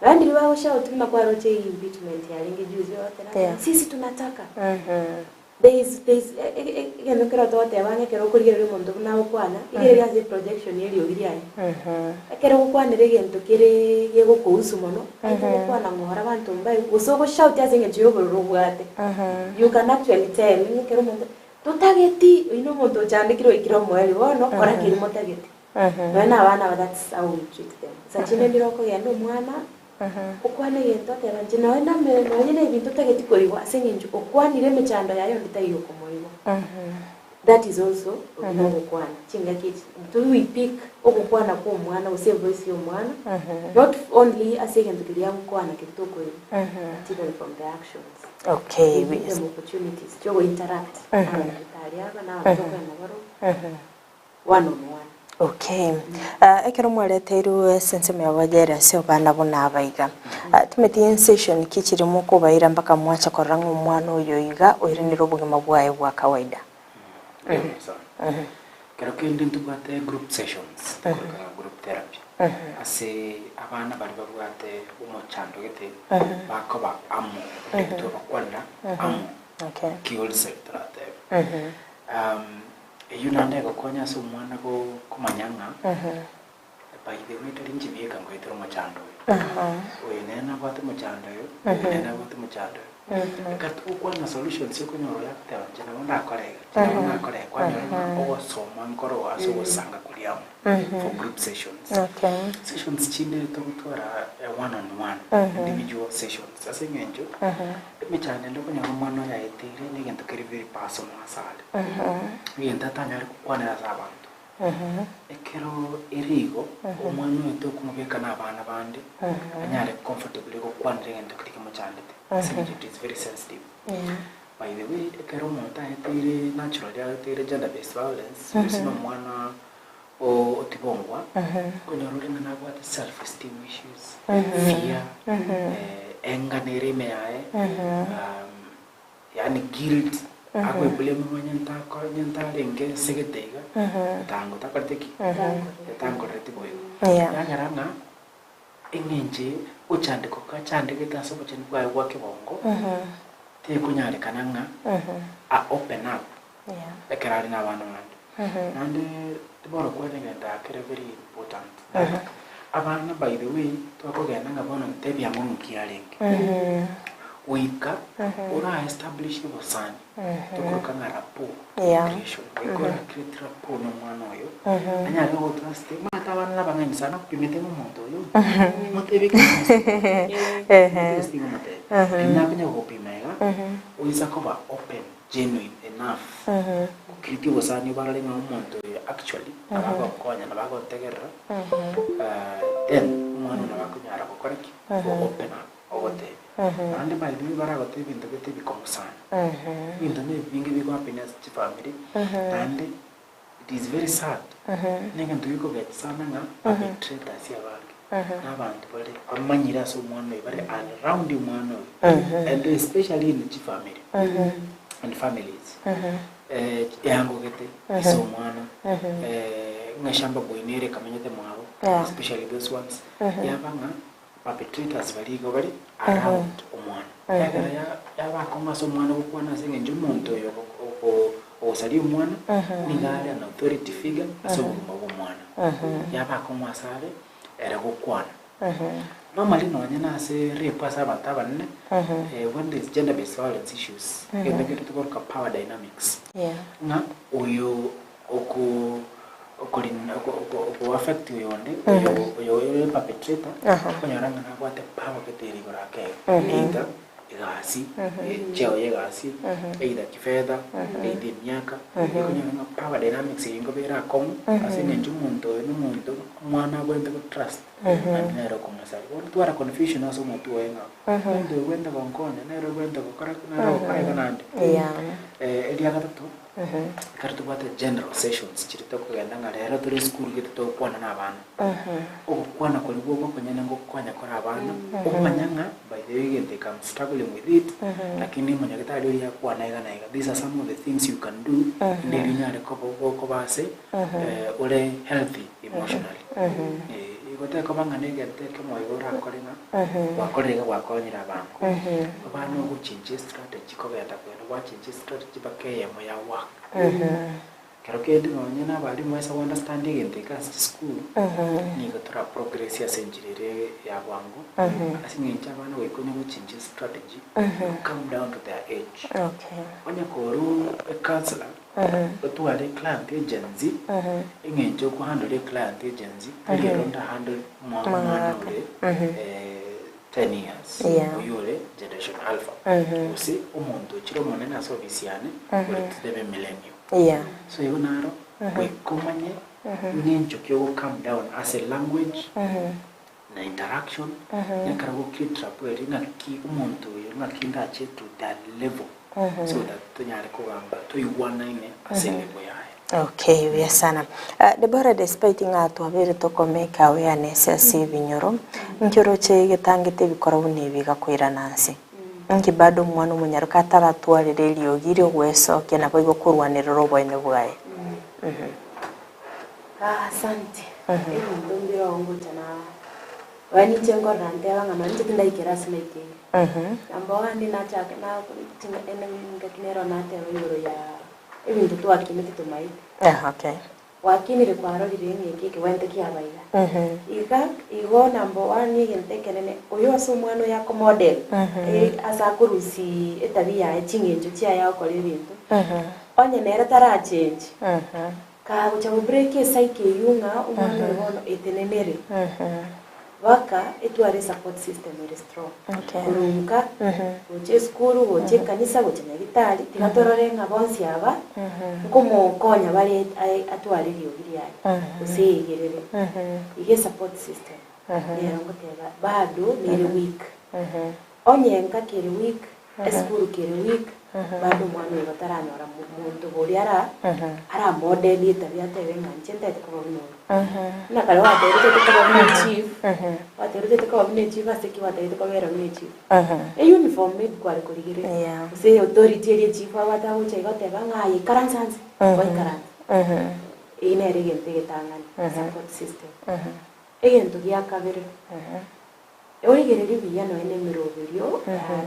bandi libaho shout tuna kwa roche impeachment ya lingi juzi yote sisi tunataka there is igeno kero tote abanye kero kurigere mundo nawo kwana igere yaze projection yeli ogiriane kero kwanire gento kire yego kuhusu mono kwana ngora abantu mbaye usogo shout yazinge jiyobo rubwate you can actually tell kero mundo tutageti ino mundo chandikiro ikiro mweli wono kora kiri motageti bana abana that's how we treat them sachine ndiroko yendo mwana ukwane yento tera jina wena me nyine ibintu tageti koiwa senginju ukwanire mechando yayo nditayo komoiwa that is also ukwana chinga kiti to we pick ukwana kwa mwana use voice yo mwana not only asegento kiria ukwana kitoko even from the actions we give them opportunities to interact tariaba na watoka na waro one on one ekero mwaleteiru sense mewagera sio bana bona abaiga tumeti session kichiri muko baira mpaka mwacha korangu mwana uyo iga oiriniro bugima bwaye bwa kawaida kero kindi tubate group sessions group therapy ase abana bari babwate umuchando gete bakoba amu to bakwanda amu kiol sectorate yunande gokonya so mwana go kumanyanga by the way tulinji bieka ngoitero machando nena bwate machando nena bwate machando katu kwa na solutions yoko nyoro yakta jana wanda kore kwa nyoro soma nkoro aso gusanga kuriamo for group sessions sessions chinde to gutwara one on one individual sessions sasa ngenjo michane ndoko nyoro mwana ya etire ni gento keri very personal asale yenda tanyari kwa na abantu ekero erigo omwana wetu kumubeka n'abana bandi anyare comfortable go kwanire gento kiri muchandite it is very sensitive by the way ekero umuntu ahitire natural ahitire gender based violence sino mwana o tibongwa kunyaruri na nabwate self esteem issues fear anger nerime yae yani guilt akwe blame nyanta lenge segetega tango takarteki tango retiboyo yangaranga engenje uchandiko kachandike taso bacheni kwa wake bongo te kunyale kananga a open up ekerali na bana and Debora kwa ngenda kere very important abana by the way twakogenda ngabona ntebya mu kialengi wika ora establish bosani tukuruka ngarapo creation ikora create rapo no mwana oyo anyari go trust mata bana bangani sana kupimete mu moto yo motebeka testing mate nyabanya go pimega uisa koba open genuine enough create bosani barale mu moto actually abago konya nabago tegerra then mwana nabakunyara ko koreki open up ogote ande by the way baragote bintu bite bikomusana bintu ne bingi biko happiness chi family ande it is very sad nega ntuiko get sana nga perpetrators yabantu n'abantu bali amanyira so mwana bali around umwana and especially in the family and families yango gete so mwana ngashamba boinere kamanyete mwabo especially those ones yabanga perpetrators bali around umwana yaba koma so mwana ukwana senge njumuntu yo osali umwana ningale an authority figure so umwana yaba koma sale era gukwana normally no nyana se repa sa batabanne when there's gender based violence issues they get to work power dynamics na oyo oku affect yonde oyo perpetrator konyaranga na kwate power keteri gorake either igasi cheo yegasi either kifedha either myaka konyaranga power dynamics ingobera komu asinge njumuntu n'umuntu mwana gwende ku trust nero kumasari twara confusion aso mutu wenga ndo gwenda konkone nero gwenda kokora nero kare nande elia gatatu kartu bata general sessions chirito kugenda ngalera turi school gito kwana n'abana okwana ko libo konyana ngo kwanya kora abana okumanyanga by the way they come struggling with it lakini manyagita ali ya kwana iga these are some of the things you can do ndiri nyare ko base ule healthy emotionally gote ko banga negete ke moyora korenga wakorega wakonyira abantu abantu go change strategy ko genda kwenda wa change strategy bakeye mo ya work kero ke ndi ngonyena bali mwesa understanding in the class school ni go tra progress ya senjirere ya bwangu asingencha bana we ko go change strategy come down to their age onya koru a counselor but wale client agency ingencho ku handle client agency ronda handle mwana 10 years uyole generation alpha usi umuntu chiro monena service yane uri tebe millennium so yonaro we komanye ngencho kyo come down as a language na interaction yakarago kitrapweri na ki umuntu ngakinda che to that level so that tunyare kugamba tuyuwana ine aselebo yae. Okay, we sana. Debora despite ngatu abere tokomeka awareness ya binyoro. Nkiro che gitangite bikora bunebiga kwira nansi. Nki bado mwana munyaruka taratwarire lyogire gweso kena boigo kurwanira roboine bwaye. Asante. Ndombira wangu tana. Wani chengo rande wanga manje tindaikira sinaike. Amba wandi na chaka na tinga ngakinero na tero yoro ya ibintu twakimete tumai. Okay. Wakinire kwaro lirenye kike wende kiabaiga. Igo number 1 yentekenene oyo aso mwana yako model. Asakurusi etabia echingenjo cia yako lebintu. Onye nera tara change. Ka ucha break psyche yunga umwana wono etenenere. Waka etware support system very strong. Urunga uche school uche kanisa uche nyagitari tigatorore ngabonsi aba komo konya bari atware lyogiri yayi usegerere ige support system yero ngoteba bado ni week onyenka kiri week school kiri week bado mwana yotaranyora muntu boliara ara model itabia tebe nganchenda tekobino na kale wa dere tekobino chief wa dere tekobino chief aseki wa dere tekobero ni chief uniform made kwari kurigire se authority eri chief wa ta uche goteba ngai karansansi wa karan ine regente getangani support system egento gya kabere Oigereri biyano ene miroberio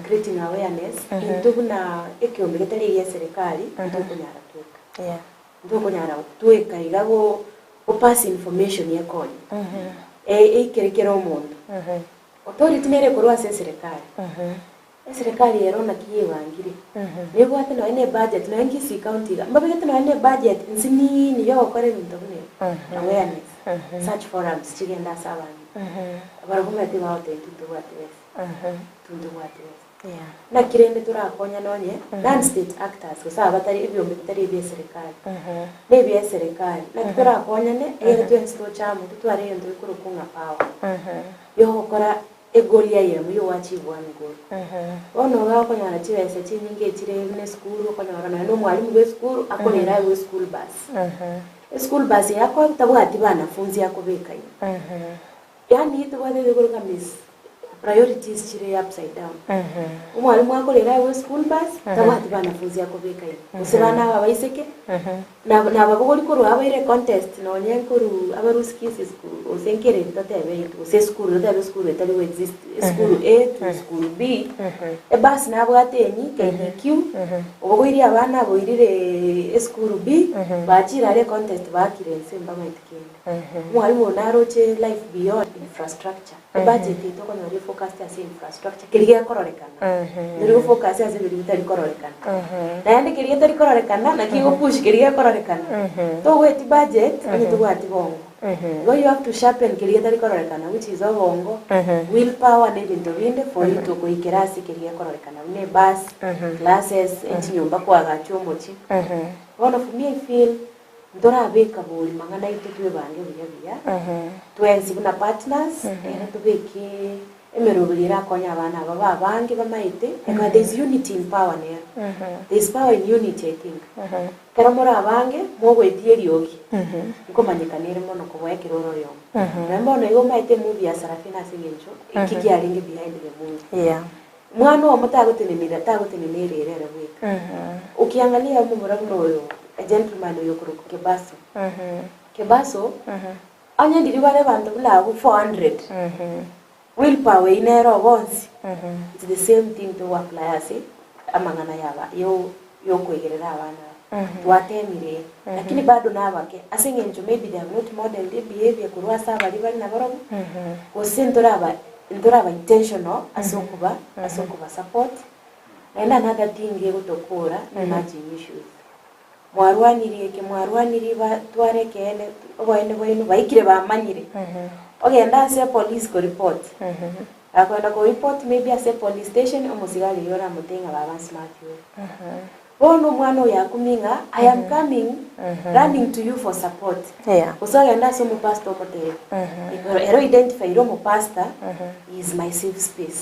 creating awareness into na ekiombe getari ya serikali ndokunyara tuka ndokunyara tuka igago pass information yakoni ekerekero omuntu authority nere korwa serikali serikali yero na kiyebangire nebo ate no ene budget no ngisi county mbabete no ene budget nsini ni yo kore bintu bune awareness search forums chigenda sabani abaragumete baote tundu wate na kirende turakonya nonye non state actors kusa batari ibyo bitari bya serikali bya serikali na turakonya ne ere twensto chamu tutware ndo kurukunga power yo kora egolia yemu yo wachibwa ngoro ono gakonya na chiwese chinyinge chire ne school konya na no mwalimu we school akolera we school bus school bus yako tabwati banafunzi yako beka hiyo yani tubwate kuruka miss priorities chire upside down umwalimu wako lera we school bus tabwati banafunzi yako beka hiyo usibana babaiseke na babugori kuru abaire contest no nyenkuru abaruskisi school usenkere tatebe itu se school tatebe school etali we exist school A to school B e bus nabwate enyi KQ ubugori abana boirire school B bachira re contest bakire nsemba maitikende mwalimu naroche life beyond infrastructure budget ito kono re focus as infrastructure kiriya kororekana re focus as bitari kororekana na yandi kiriya tari kororekana na kigo push kiriya kororekana to weti budget ni to wati bongo go you have to sharpen kiriya tari kororekana which is obongo willpower ne bintu binde for you to kuikirasi kiriya kororekana ne bus classes nyumba kwa gachomochi one of me feel ndora beka buri mangana ito tuwe bange buya twenzi buna partners era tubeke emerubirira konya abana baba bange bamaite because there is unity in power there there is power in unity I think karamora abange mogwetie riogi ikomanyikane mono kubwekero royo rembo no igo maite movie ya Sarafina Singencho ikigiaringe behind the movie mwana wa mutagotenenira tagotenenere weka ukiangalia mumura mnoyo a gentleman yokuruko kebaso kebaso anya ndiriware bantu bulabu 400 willpower inero bonsi it's the same thing to work like amangana yaba yo kwegerera abana twatemire lakini bado nabake asengenjo maybe they have not model the behavior kurwa saba bari na borobo osentoraba ndoraba intentional asokuba support and another thing yegutokora emerging issues mwarwaniri batwarekene oboine baikire bamanyire ogenda ase police ko report akwenda ko report maybe ase police station omusigale yora mutenga baba smart yo ono mwana yakuminga I am coming running to you for support usogenda so mu pastor motel ero identify ro mu pastor is my safe space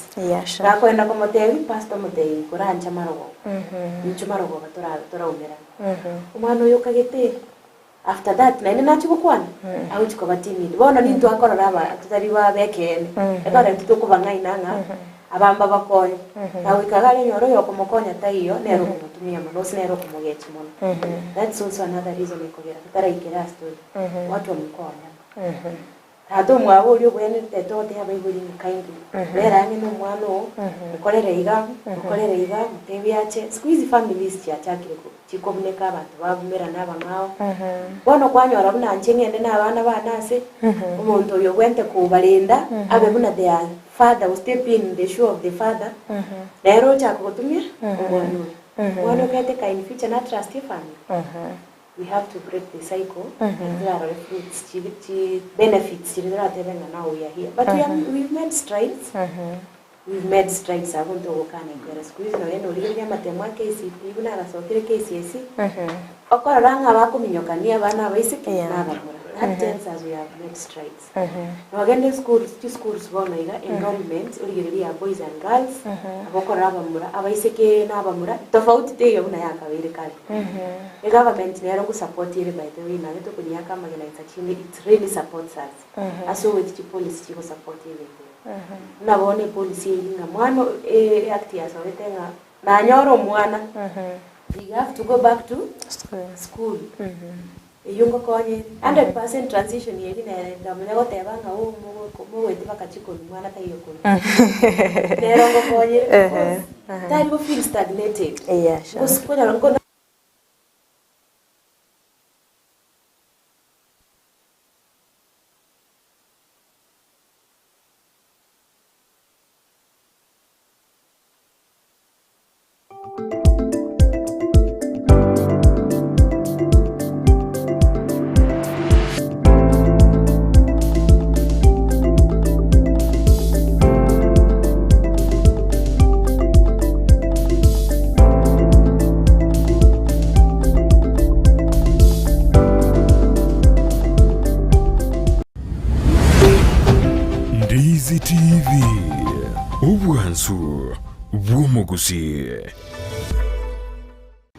akwenda ko motel pastor motel kuranja marogo nchumarogo batora umera umwana yokagete after that na nina chukukwana au chikobatini bona nintu akorora aba tutari babekene ekare tutukubanga inanga abamba bakoyo nawe kagale nyoro yokomokonya taiyo nero kumutumia manosi nero kumugeti mono that's also another reason ikogera tutaraikira story watu wamkonya hado mwabo uri bwene tetote abayiburi kindly bera ni mwana ukorere iga mutebi yache squeeze families cyachakire chikomuneka abantu babumera nabangao bono kwanyora buna ngende nabana banase umuntu yo gwente kubalinda abe buna their father will step in the shoe of the father lero chakutumia mwana kete kind future na trust family we have to break the cycle and there are fruits benefits now we are here but we've made strides abuntu okana kwera squeeze no eno liya matema KCP buna rasokire KCSE okoranga bakuminyokania bana baisike nabamura that tells us we have made strides no schools bona iga enrollment urigeria boys and girls abokora abamura abaisike nabamura tofauti teyo buna yakabire kali the government nero ku support ile by the way na leto kunyaka magana it really supports us aso with the policy to support ile na bone policy inga mwana act ya soretenga na nyoro mwana you have to go back to school yungo konye 100% transition yeli na ndamulego tebanga mu wete bakachiko mwana tayo ko nerongo konye tari go feel stagnated usikonya ngo Ndizi TV ubwansu bw'omu Gusii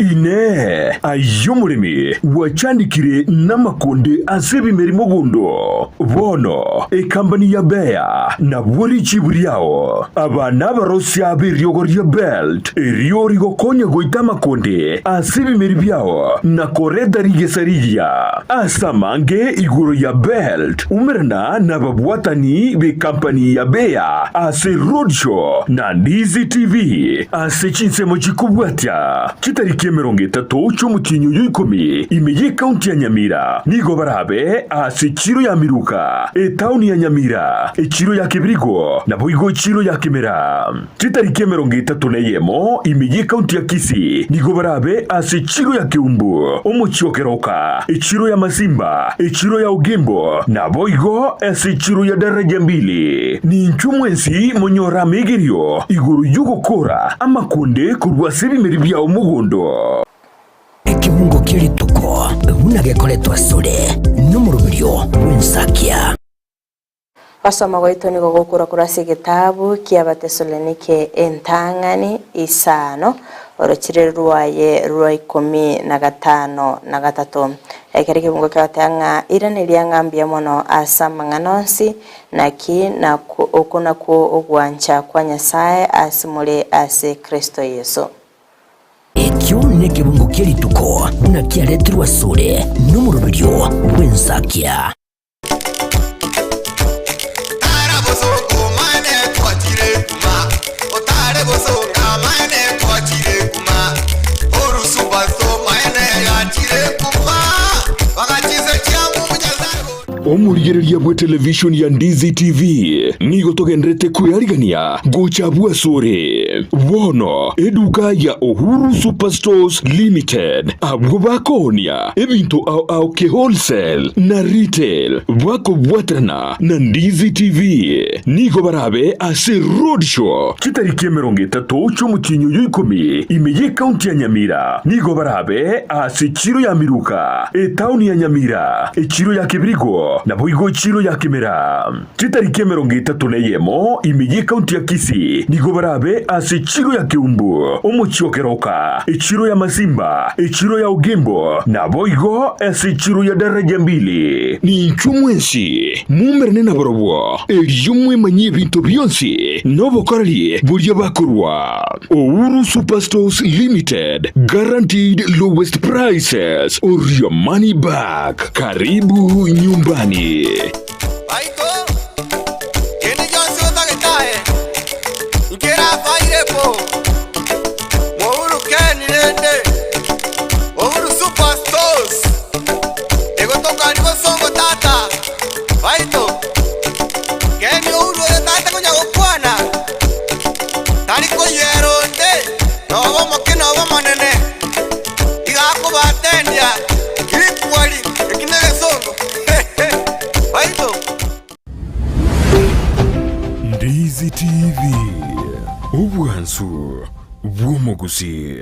ine ayomurimi wachandikire n'amakonde azebimeri mugundo bono ekambani ya beya na buri chiburiao abana barosya biryogo rya belt eriori gokonya goita makonde azebimeri byao na koreda rigesariya asamange iguro ya belt umerna na babwatani be kampani ya beya ase roadshow na Ndizi TV ase chinsemo chikubwatya kitariki 30 cy'umukinyo y'ikomi imeye county ya Nyamira nigo barabe ase chiro ya miruka town ya Nyamira chiro ya Kibirigo na boigo chiro ya Kimera kitariki 31 imeye county ya Kisii nigo barabe ase chiro ya Kiumbu omuchiokeroka chiro ya Masimba chiro ya Ugimbo na boigo ase chiro ya daraja mbili ni nchumwensi monyora megerio iguru yugokora amakonde kurwasiri meribya umugondo ekibungo kirituko bunagekoretwa sore n'umurubiryo w'insakia Basoma gwaito ni gogokura kurasi gitabu kiabatesolonike entangani isano orokire rwaye rwa 15 ekere kibungo kyatanga irane lyangambia mono asamang'anonsi naki na okuna ku ogwancha kwa Nyasaye asimule ase Kristo Yesu ekyo nekibungo kirituko bunakiaretirwa sore n'umurubiryo w'insakia omurigereria bwe television ya Ndizi TV nigo togendrete kuyarigania gocha sore bono eduka ya Uhuru Superstores Limited abwo bakonia ebintu au ke wholesale na retail bwako bwatrana na Ndizi TV nigo barabe ase roadshow kitariki 30 cy'umukinyo y'ikomi imeye county ya Nyamira nigo barabe ase chiro ya miruka town ya Nyamira chiro ya Kibirigo na boigo chiro ya Kimera kitariki 31 imeye county ya Kisii nigo barabe ase chiro ya Kiumbu omuchiokeroka chiro ya Masimba chiro ya Ugimbo na boigo ase chiro ya daraja mbili ni nchumwensi mumerne na borobwo eryumwe manye bintu byonsi nobokorali burya bakurwa Uhuru Superstores Limited guaranteed lowest prices or your money back. Karibu nyumbani. Ndizi TV ubwansu bw'umugusii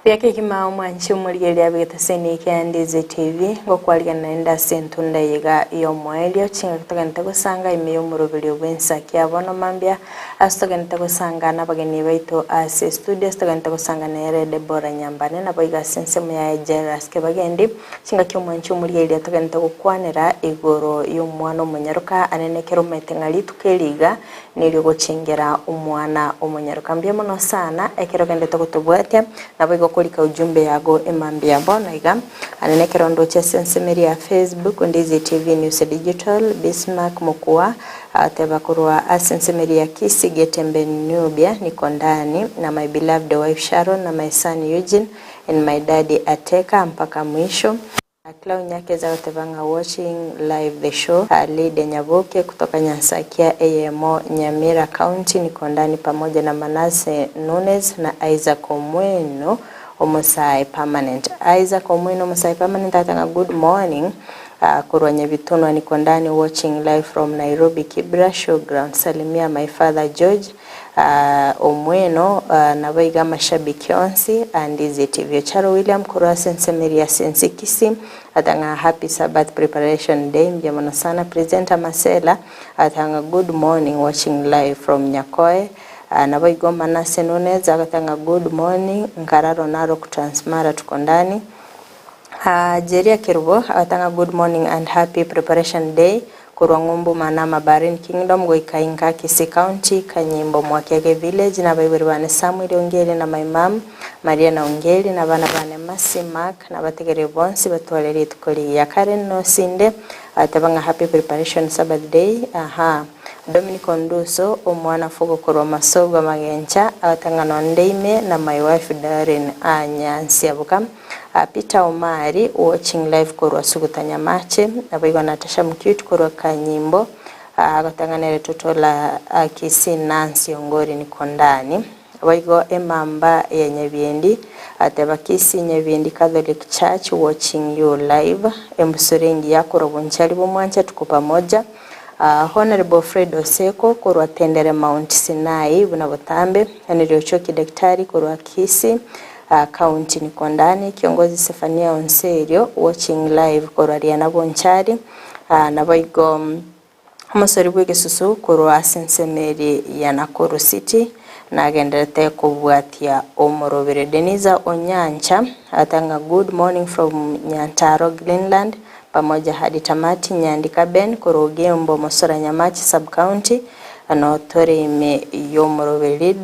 Byake kima mwanchi umurigeria bigataseni ya Ndizi TV ngo kwaliga naenda sentunda yiga iyo mwelio chinga kitaganta gusanga imiyo murubiri w'ensaki abono mambya astaganta gusanga nabageni baito ase studio astaganta gusanga nere Debora Nyambane naboiga sensemu ya Jairus Kibagendi chinga kyo mwanchi umurigeria taganta gukwanira igoro y'umwana umunyaruka anenekero metengali tukeliga niryo gucengera umwana umunyaruka mbye mono sana ekero gende tokutubwatya naboiga kulika ujumbe yago emambia bona iga anenekero ndoche sensemeri ya Facebook Ndizi TV News Digital Bismarck Mukua ateba kurwa asensemeri ya Kisii Getembe Nubia niko ndani na my beloved wife Sharon na my son Eugene and my daddy Ateka mpaka mwisho. Clown nyake za watevanga watching live the show Lide Nyaboke kutoka Nyansakia AMO Nyamira County niko ndani pamoja na Manase Nunes na Isaac Omweno Omusai Permanent. Isaac Omweno Omusai Permanent atanga good morning. kurwanya bitunwa niko ndani watching live from Nairobi Kibra Showground. Salimia my father George omweno nabaiga mashabiki onsi Ndizi TV Charo William kurwa sense Maria sense Kisii atanga happy Sabbath preparation day mjamano sana. Presenter Masela atanga good morning watching live from Nyakoe. Nabaigo Manase Nunez atanga good morning Nkararo Narok Transmara tuko ndani. Jeria Kirubo atanga good morning and happy preparation day kurwa ngumbu manama Barin Kingdom goikainga Kisii County Kanyimbo Mwakege Village na baibiri bane Samuel Ongeli na my mom Maria na Ongeli na bana bane Masi Mark na bategere bonsi batwalere tukoli ya Karen no Sinde atabanga happy preparation Sabbath day. Dominic Onduso omwana fogo kurwa masogo magencha atanga nondeime na my wife Darren Nyansi abuka. Peter Omari watching live kurwa sugutanya mache abaigwa Natasha Mcute kurwa Kanyimbo agatanganere totola Kisii Nancy Ongori niko ndani. Abaigwa Emamba ya Nyabiendi ataba Kisii Nyabiendi Catholic Church watching you live. Embusurengi yako robonchali bomwancha tuko pamoja. Honorable Fred Oseko kurwa Tendere Mount Sinai bunabotambe aniriochoki daktari kurwa Kisii county niko ndani. Kiongozi Stefania Onserio watching live kurwa Riana Bonchari na baigo Musori bw'Gisusu kurwa Sensemeri ya Nakuru City na agenderete kubwatia omorobere. Deniza Onyancha atanga good morning from Nyantaro Greenland pamoja hadi tamati. Nyandika Ben Korogembo Mosora Nyamachi sub county anotore ime yomorobere.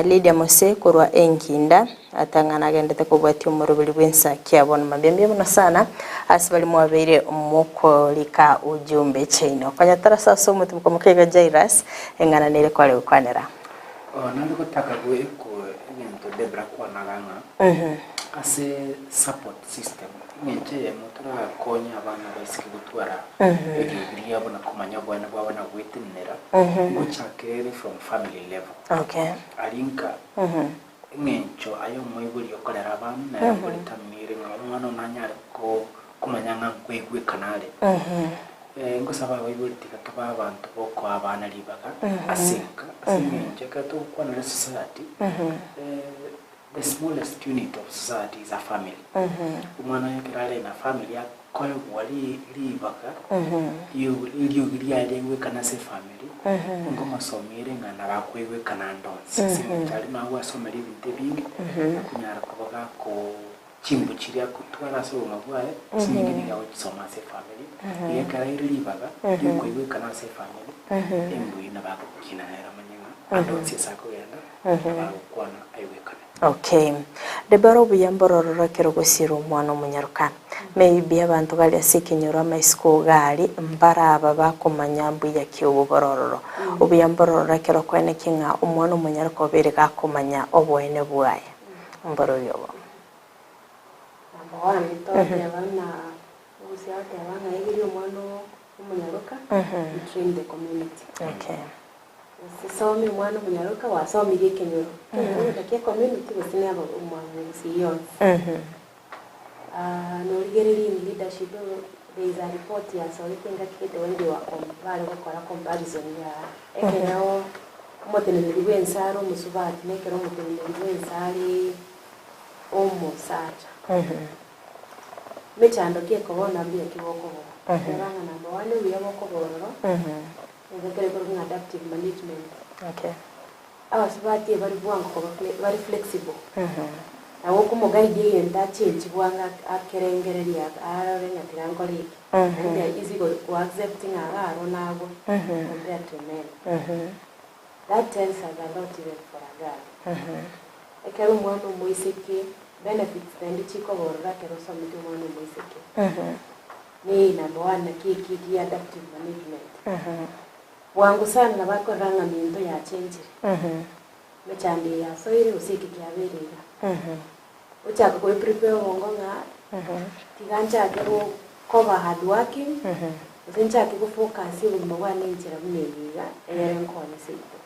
Lydia Mose kurwa Enkinda atangana agendete kubwatia omorobere bwensa kiabona mabembe muno sana asibali mwabere moko lika ujumbe chaino kanyatara sasa umutumko mukega Jairus engana nile kwale ukwanera nandi kutaka kueko into Debora kwa naganga ase support system ngenche mutura konya abana basiki gutwara ebiriya bona kumanya bwana bwana gwitinera nguchakere from family level alinka ngencho ayo moyibuli yokolera abana na buli tamire ngomwana nanyare ko kumanyanga kwegwe kanale ngosaba bayibuli tikakaba abantu boko abana libaka asinka ngencho kato kwa na society the smallest unit of society is a family. Umwana yakirale na family ya kwa wali libaka iliyogiria lewe kana se family ngoma somire ngana bakwewe kana ndonsi simutali na wa someri bintebi kunyara kubaga ko chimbu chiria kutwara so mabwaye sinigini yawo soma se family yakara libaka yekwewe kana se family embu ina bako kina era manyanga ndonsi sako yenda bakwana aiwekana. Debora obuyambororo kero gusiro mwana omunyaruka maybe abantu bali asikinyoro amaisiko gali mbaraba bakomanya mbuya kyobororo obuyambororo kero kwene kinga umwana omunyaruka obere gakomanya obwene bwaye mboro yobo ambawani tote abana usiate abana igiri umwana omunyaruka train the community. Sisomi mwana munyaruka wasomire kenyoro ndakiye community gusine abo umwana Gusii no ligereri in leadership there is a report ya so ikinga kite wendi wa bale bakora comparison ya ekenao umuteneri w'ensaro musubati nekero umuteneri w'ensari omusata mechando kiye kubona bya kiboko nabanga namba wale uyaboko bororo adaptive management. Abasubati bari bwango ko bari flexible. Awo kumo guide yenda change bwanga akerengereria ararenga tirangoli. And they are easy to accepting agaro nabo compared to men. That tells us a lot even for a girl. Ekero mwana moiseke benefits and chiko borora kero somitu mwana moiseke. Ni number 1 kiki adaptive management. Wangu sana bako ranga mindo ya change. Mechandi ya so ile usiki kiaberera. Uchaka ko prepare wongo nga. Tiganja akero cover hard working. Usencha akiko focus yo mbawa ninjira munyiga eyeren ko ni sito.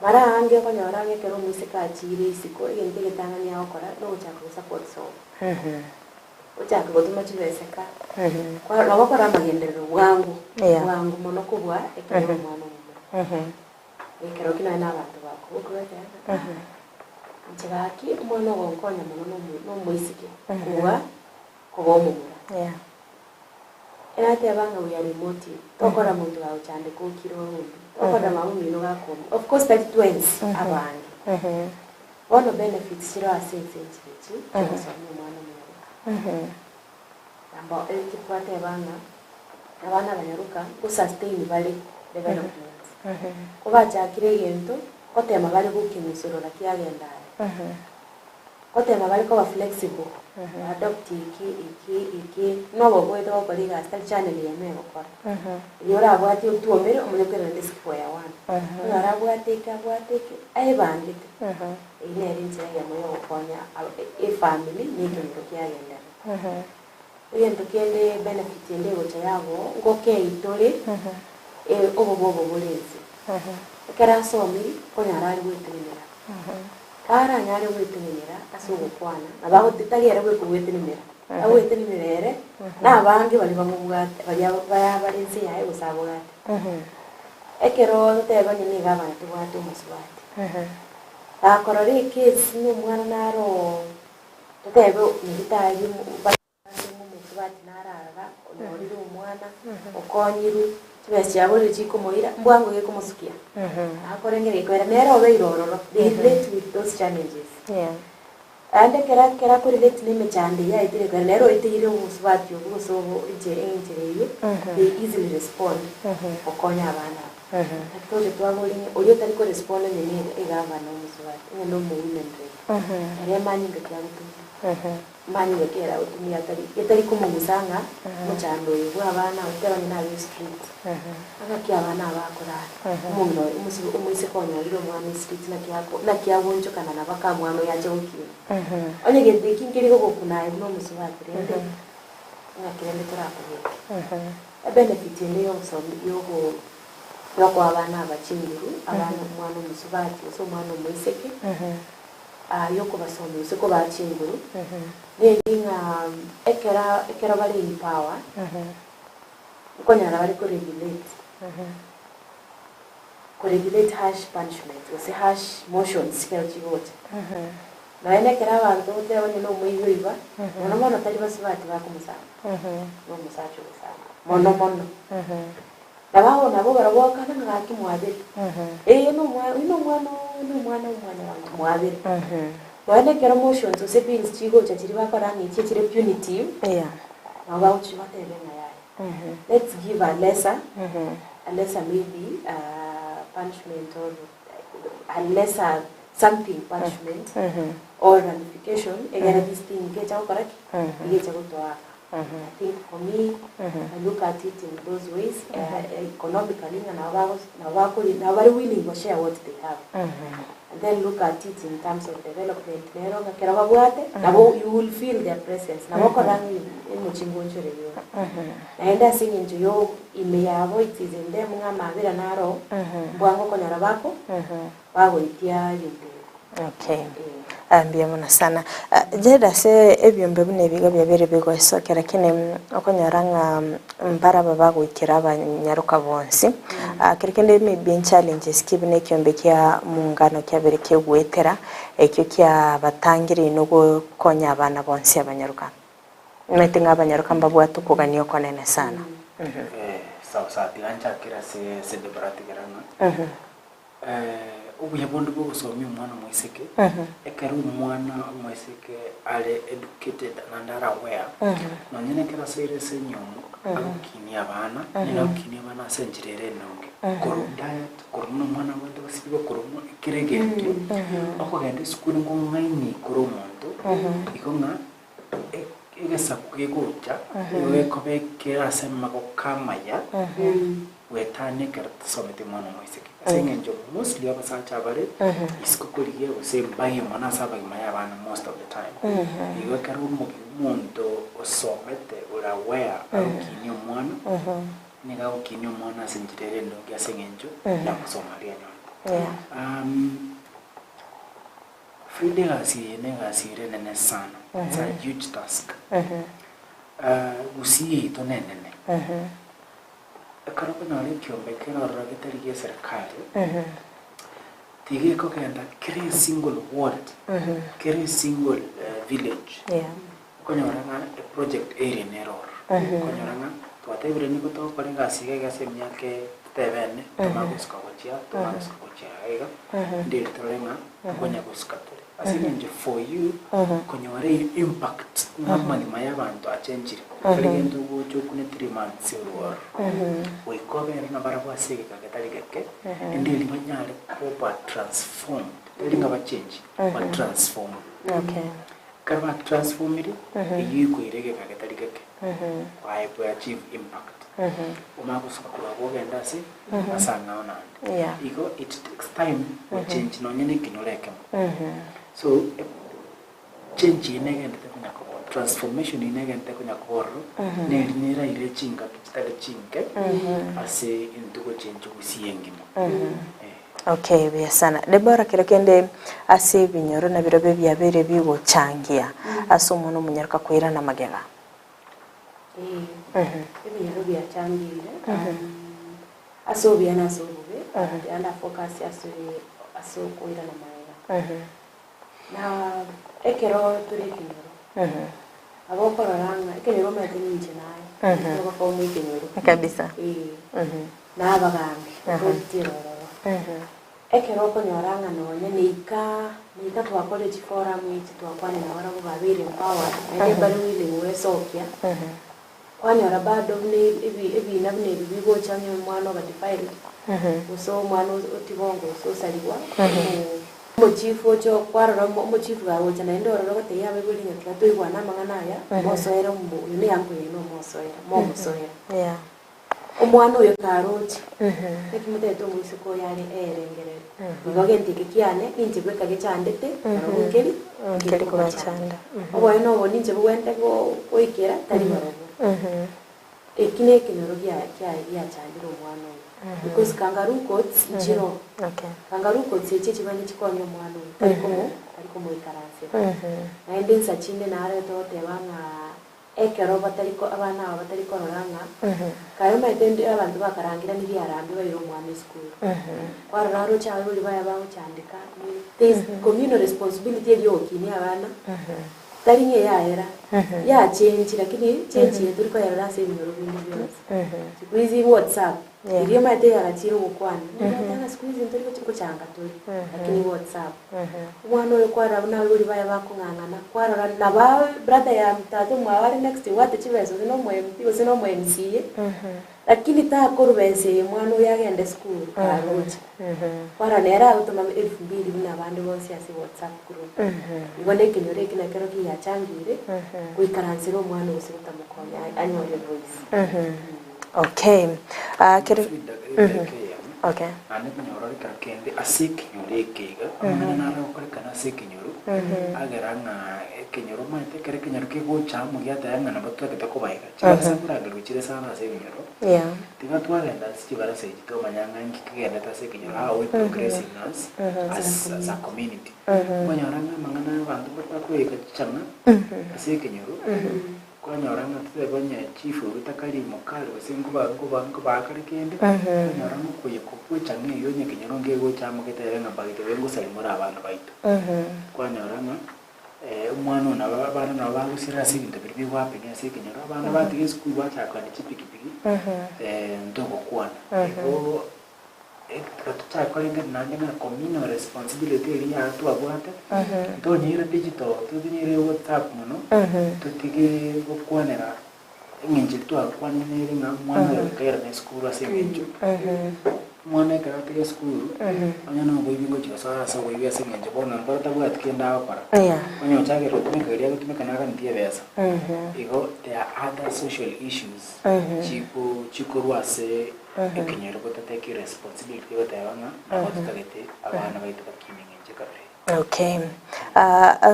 Mara ange ko nyora nge kero musika achire isiko yente getanga ni akora no uchaka support so. uchaka gutuma chibeseka kwa robo kora magenderero bwangu bwangu muno kubwa ekero mwana muno ekero kino na abantu bako ukwete nchibaki umwana gonkonya muno no muisike kuba mumura era tebanga we are remote tokora muntu wa uchande ko kiro tokora mamu mino gakoni of course that twins abangi one benefits chiro asense chichi chosomo mwana mwana amba elitipate abana banyaruka ku sustain bali development kuba chakire yento kotema bali gukimisoro la kiagenda kotema bali ko flexible adopt iki no bo bwedo ko liga sta channel yeme ko yora abwati utuomere umunyekera disk for ya one yora abwati ai bandit ine rinse ya moyo konya e family ni to kiagenda yento kende benefit ende gocha yabo ngoke itore obo bolezi kera somi konya rali wetenera kara nyare wetenera asugo kwana nabaho titagera we kuwetenera awetenerere nabangi bali bamubwate bali nsi yaye usabugate ekero tebanye ni gabantu bwate muswati akorore case ni mwana naro tebe nibitayi muswati narara onori umwana okonyiru twese yabole chiko moira mbwango ge kumusukia akorengere kwera nero obeirororo they relate with those challenges ande kera ko relate ni mechande ya itire kwera nero itire umuswati obusobo injere they easily respond okonya abana akitoje twabole oyo tari ko respond ni egamba no muswati no mu women rate ere manyi ngakyabutu manyi ngakera utumia tari kumugusanga muchando yibu abana utabanye na street akaki abana bakora umuntu umwise konya riro mwana street na kyabonjo kana nabaka mwana yaje ukiri onye gende kinkiri go kunaye no muswati rende ngakirende turakuye benefit ndiyo sobi yoko abana abachinguru abana mwana musubati so mwana mwiseke yoko basomye siko bachinguru ninga ekera bali in power ukonyara bali ko regulate harsh punishment ose harsh motions kero chigote na ene kera abantu tebanye no muyiba mono tari basubati bakumusanga no musacho basanga mono nabo baraboka ngaki mwabiri no mwana mwabiri wale kera motions ose feelings chigo chachiri bakora ni chiri punitive about chibatele na yaye let's give a lesser maybe punishment or a lesser something punishment or ramification again this thing get out correct get out. I think for me, I look at it in those ways, economically, and now very willing to share what they have. And then look at it in terms of development. You will feel their presence. Now, and I sing into you, in me, it is in them, Nyamira Naro, Bwango Konarabako, okay. Mbiyamuna sana jeda se ebyombe bune biga byabere bigo isokera kine okonyaranga mbara baba gwikira abanyaruka bonsi kirikende maybe challenges kibine kyombe kya mungano kyabere kegwetera ekyo kya batangire no konya abana bonsi abanyaruka metinga abanyaruka mbabwatu kuganiyo konene sana sawa tigancha kira se Debora tigaranga ubuyabondo bwo gusomya umwana mwiseke ekari umwana mwiseke ale educated and are aware nonyene kera serese nyomo akinia abana nina akinia abana senjirere nonge koru diet koru umwana wende basibigo koru kiregento okogenda school ngo ngaini koru muntu ikonga egesa kugegocha yekobeke asema ko kamaya wetane kerta somete mwana mwiseke sengenjo mostly abasacha bare iskokoliye ose baye mwana saba imaya bana most of the time iwe karu mundo osomete ura where akinyo mwana niga ukinyo mwana senjirere ndo ya sengenjo ya kusomalia nyo Frida asire nene sana it's a huge task Gusii to nenene karoko nale kiombe kero ragitari ya serikali tige ko kenda kere single ward kere single village konyoranga project area neror konyoranga twatebire niko to kore gasige gasemya ke tebene tomaguska gochia aiga ndiri tolenga konya guskatore asinje for you konyore impact namani mayabantu achenjire kagendo gocho kune 3 months or we cover na barabwa sege kagetari geke ndiri banyare ko transform ndinga ba change ba transform karba transform iri yiko irege kagetari geke why we achieve impact umaguska kula gogenda si asanga ona iko it takes time to change no nyene kinoreke so change inegende kunya ko transformation inegende kunya ko ne nira ile chinga kitale chinke ase into go change usiyengimo okay biya sana Debora kirekende ase binyoro na birobe byabere bigo changia ase umuntu munyaruka kwira na magega ibinyoro bya changire aso byana so bube anda focus aso kwira na magega na ekero turi kinyoro abokororanga ekenyoro mate ninje nayo ko mu kinyoro kabisa na abagambi tiro ekero ko nyoranga nonye nika twa college forum iti twakwane na wara babiri power ende bali wile wesokia kwanyora bado ne ibi nabne bigo chanyo mwana ba defile uso mwana otibongo so saliwa mochifu cho kwarora mochifu gawo chana ndoro rote yabe buli nyatwa toigwa na mangana ya mosoera mbu ni yangu yeno mosoera umwana uyo karoti ekimutete omusiko yali erengere bigogenti kikiane inje gweka gichandete arongeri ngeri kubachanda obo no bo ninje bwente go oikera tari marobo ekine kinorogia ya chandiro umwana uyo because kangaroo coats njiro kangaroo coats eche chibanye chikonyo umwana uyo ariko mu ikaranse na ndensa chinde na are tote banga ekero batariko abana batariko roranga kayoma itende abantu bakarangira niri arambi bayiro mwana school kwararo chawe buli baya bawo chandika this communal responsibility yo kini abana tarinye yaera ya change lakini change yetu liko yara save nyoro bindi byose sikuizi WhatsApp iriyo mate yara chiro gukwani ndana sikuizi ntoriko chiko changa tori lakini WhatsApp mwana uyo kwara nawe buli baya bakungangana kwarora na bawe brother ya mtato mwawari next wate chivezo no mwempi osino mwemsie lakini ta korubese mwana uyo agende school karoje kwara nera utoma 2000 na bandu bose asi WhatsApp group ibone kinyore kinakero kiya changire kuikaransiro mwana uyo utamukonya anyore voice okay okay ane kunyoro kakende asik nyoreke amana nara okorekana asik nyoro ageranga ekenyoro mate kere kenyoro kego chamu yata yanga na batwa kitako baika chibasa kuraga guchire sana asik nyoro tiga twagenda chibara seji to manyanga ngikigenda asik nyoro how we progressing as a community konyoranga mangana bantu batwakweka changa asik nyoro konyoranga tebanya chifu bitakari mukari basinguba bakari kende konyoranga kuye kuchanga iyo nyekinyoro ngego chamu kiterenga bagite bengo salimura abantu baito konyoranga umwana na bana na bagusira sibintu biri wapi ne sekinyoro abana batige school bachakwa ni chipikipiki ndoko kwana ko ekatutakolinga nangena communal responsibility iri atu abwate tonyira digital tunyire WhatsApp muno tutige gukwanera nginje twakwanira nga mwana yakera na school asebenjo mwana karatige school anyana boyingo chikasa sa boyibya sengenje bona mbarata bwati kenda akora onyo chake rutumika iri gutumika naga ndiye besa ego there are other social issues chikurwase ekinyero gotateki responsibility gotebanga nagotagete abana baitu bakimengenje kabere. Okay.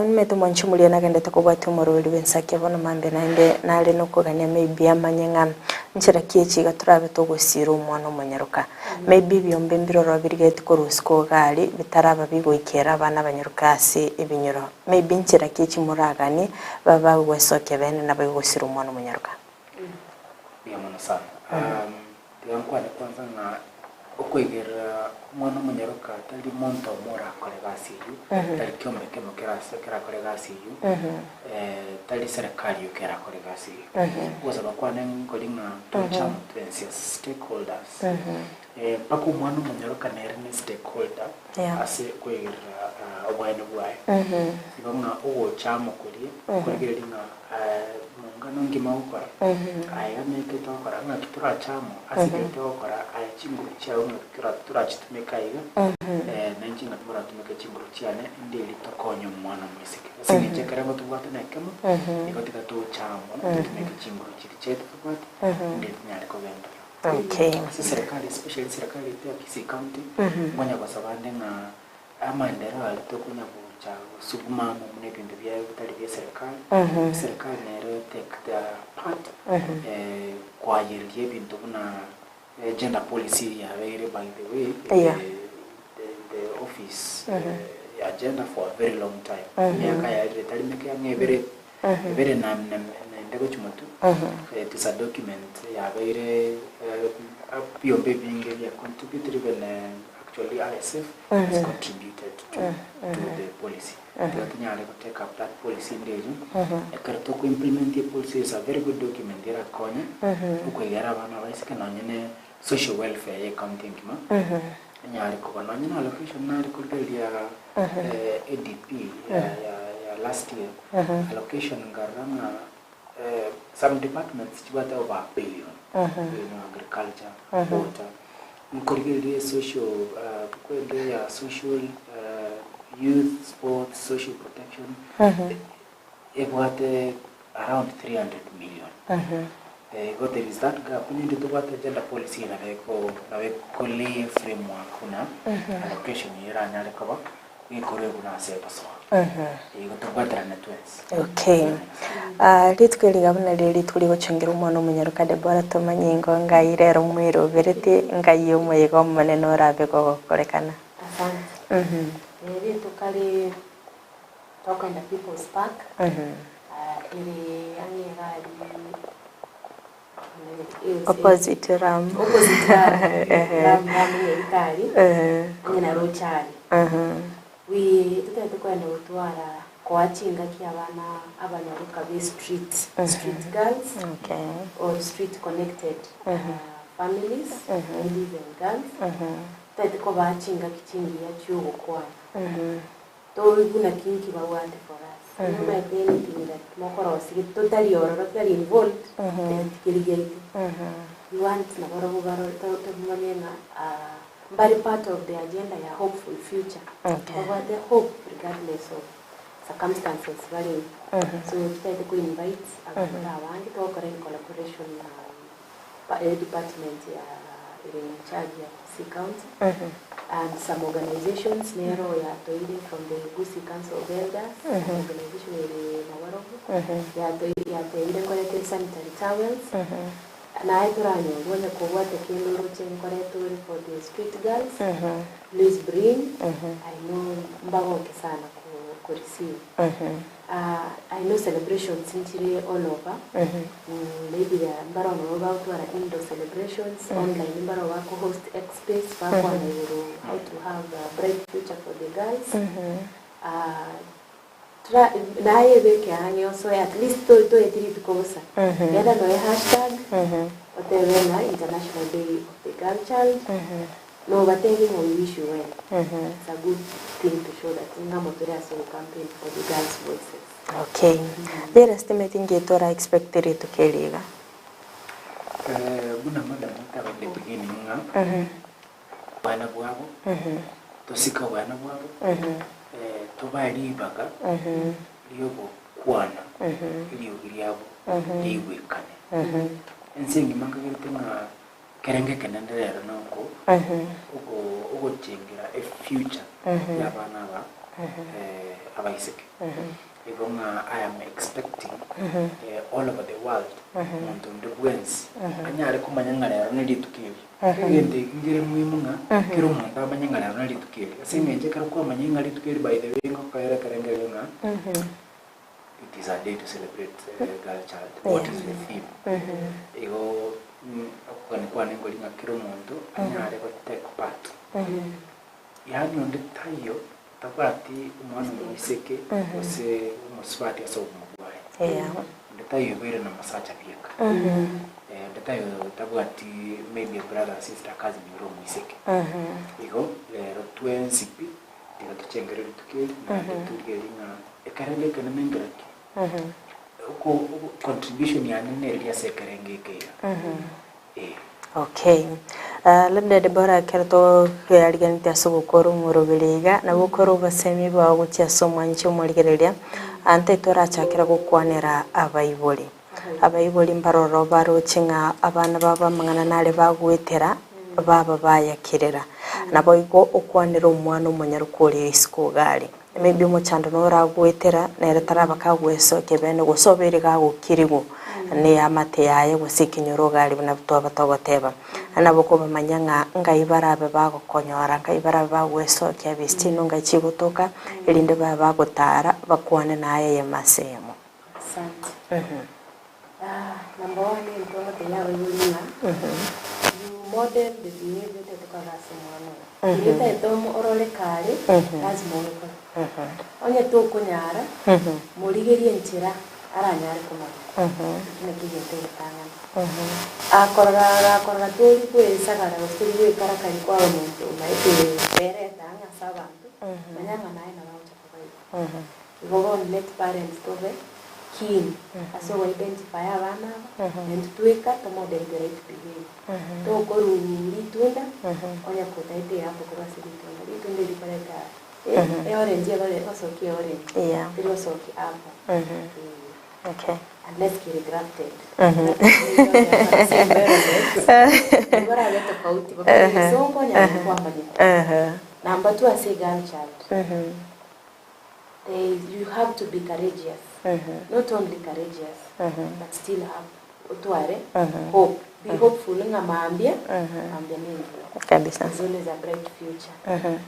Metu mwanchu mulia nagendete kubwati umururi wensake bono mambe naende nale nokugania maybe amanyenga nchira kiechi gaturabe togosira umwana omonyeruka. Maybe byombe mbiroro birigete korusko gali bitaraba bigoikera abana banyerukasi ibinyoro. Maybe nchira kiechi muragani baba gwesoke bene nabagosira umwana omonyeruka. Biyamana sana. Tiyankwane kwanza na okwegera umwana omonyeruka tali monto mora akore gasi yu tali kiombe kemo kera akore gasi yu tali serikali yokera akore gasi yu kuza bakwane ngolinga tuchamu twensi stakeholders pako umwana omonyeruka nere ni stakeholder ase kwegera obwane bwaye ibanga owo chamo kulie kwegera mungano ngima ukora ayane kitokora nga kitura chamo asibete okora ayachinguru chawo ngikira turachitumeka iga nanjinga tumara tumeka chinguru cyane ndeli tokonyo mwana mwisike sinje karabo tubwate nakemo ikotika to chamo tumeka chinguru chiri chetu tubwate ndeli nyari ko benda. Okay. Serikali especially serikali ya Kisii county mwanya kwa sabande nga amandero alitokunya cha suguma mu bintu bya bitari bya serikali serikali nero take the part kwa yiri bintu na gender policy ya very by the way the office agenda for a very long time miaka ya ile talimeke ya very na ndego chimoto it is a document ya very byombe binge ya contributory when actually ISF has contributed to the policy. Tunyale to take up that policy ndejo. Ekarto ku implement the policy is a very good document era konya. Ukwegera bana baisika na nyene social welfare accounting ma. Nyale ko bana nyene allocation na recordia ADP ya last year. Allocation ngaranga some departments chibata over $1 billion. Agriculture, water. Mkorigeli social social youth sports social protection it was around 300 million. There is that gap we need to what gender policy na ko lay framework kuna allocation yera nyale ko ikore kuna sepa so to kwatara networks. Okay. Litweli gabana reri turi gochengera umwana omunyaruka Debora tomanyingo ngayirero mwiro berete ngayo mwego maneno rabe go korekana. Asante. Reri tukali talk on the people's park. Ili angera opposite ram military na rochari. We tutete kwenda utwara kwachinga kyabana abanyaruka be street girls or street connected families ladies and girls tutete ko bachinga kichingia cyugo kwana to ibuna kinki bawande for us no matter anything that mokoro sigi totally or totally involved then kiligate you want na baro to mwanena very part of the agenda ya hopeful future. Over the hope regardless of circumstances varying. So we try to invite abantu to work in collaboration with department in charge of Kisii County and some organizations nero ya toile from the Gusii Council of Elders organization in Nawarogo ya toile kwa sanitary towels. Na aiturani ngoja kuwata kile rochen koretori for the street girls. Please bring. I know mbago sana ku receive. I know celebrations in all over. Maybe the mbaro no about indoor celebrations online mbaro wako host experts for how to have a bright future for the girls. Naye beke hanyo so at least to etiri tukosa yada no hashtag whatever International Day of the Girl Child no bateli no wish you well. It's a good thing to show that ngamotoria so campaign for the girls' voices. Okay. There estimating getora expected to keliga buna mada mata the beginning bana bwabo tosika bana bwabo tobali baka liyobo kwana liyo liabo liwekane ensengi mangagete nga kerenge kenendelera noko ugo chingira a future yabana ba abaiseke igonga I am expecting all over the world muntu ndibwensi anyare kumanyangara nelitukiri ngende ngire muimunga kiro muntu amanyangara nelitukiri singenje karo kwa manyangara litukiri by the way ngokaira kerenge nga it is a day to celebrate girl child. What is the theme? Ego kwa ningolinga kiro muntu anyare ko take part. Yani onde tayo tabati umwana mwiseke ose umuswati aso umugwaye. Onde tayo bere na masacha bieka. Onde tayo tabati maybe a brother sister cousin biro mwiseke. Ego lero twensipi tiga tuchengere tuke na tugelinga ekarele kana mengeraki. Uko contribution ya nene ya sekerenge kaya. Okay. Labda Debora kerto kuyaliganita sugukoro murubiriga na bukoro basemi ba gutia somwa nchi umurigereria ante tora chakira gukwanera abayiboli. Abayiboli mbaroro baro chinga abana baba mangana nale bagwetera baba bayakirera nabo igo okwanera omwana umunyarukuri iskugari. Maybe umuchando nora gwetera nere taraba kagweso kebene gusobere gagukirigo ne amate yaye gusikinyoro gali na butoba togoteba anaboko bamanyanga ngaibarabe bagokonyora ngaibarabe bagweso kyabistino ngachigutoka elinde baba gutara bakwane naye yemasemo. Asante. Number one is to yawe yulina. You model the behavior that tukagasimwana. Ileta etomo orole kale lazima uko. Onye to kunyara murigerie ntira aranyare kuma nekigete tanga akora tori kwesagara usiri karakari kwa omuntu maite pere tanga sabantu manyanga naye na baucha kwa igogo let parents to be keen aso identify abana and tuika to model the right behavior to koru litunda onya kotaite hapo kwa siri litunda lipeleka orange yale osoki orange Yeah. It was okay hapo. Okay. And let's get it grafted. Bora leta tofauti baba songo nya kwa mali. Number 2 I say girl child. You have to be courageous. Not only courageous but still have utware hope. Be hopeful nga maambia ambia nini kabisa. As well as a bright future.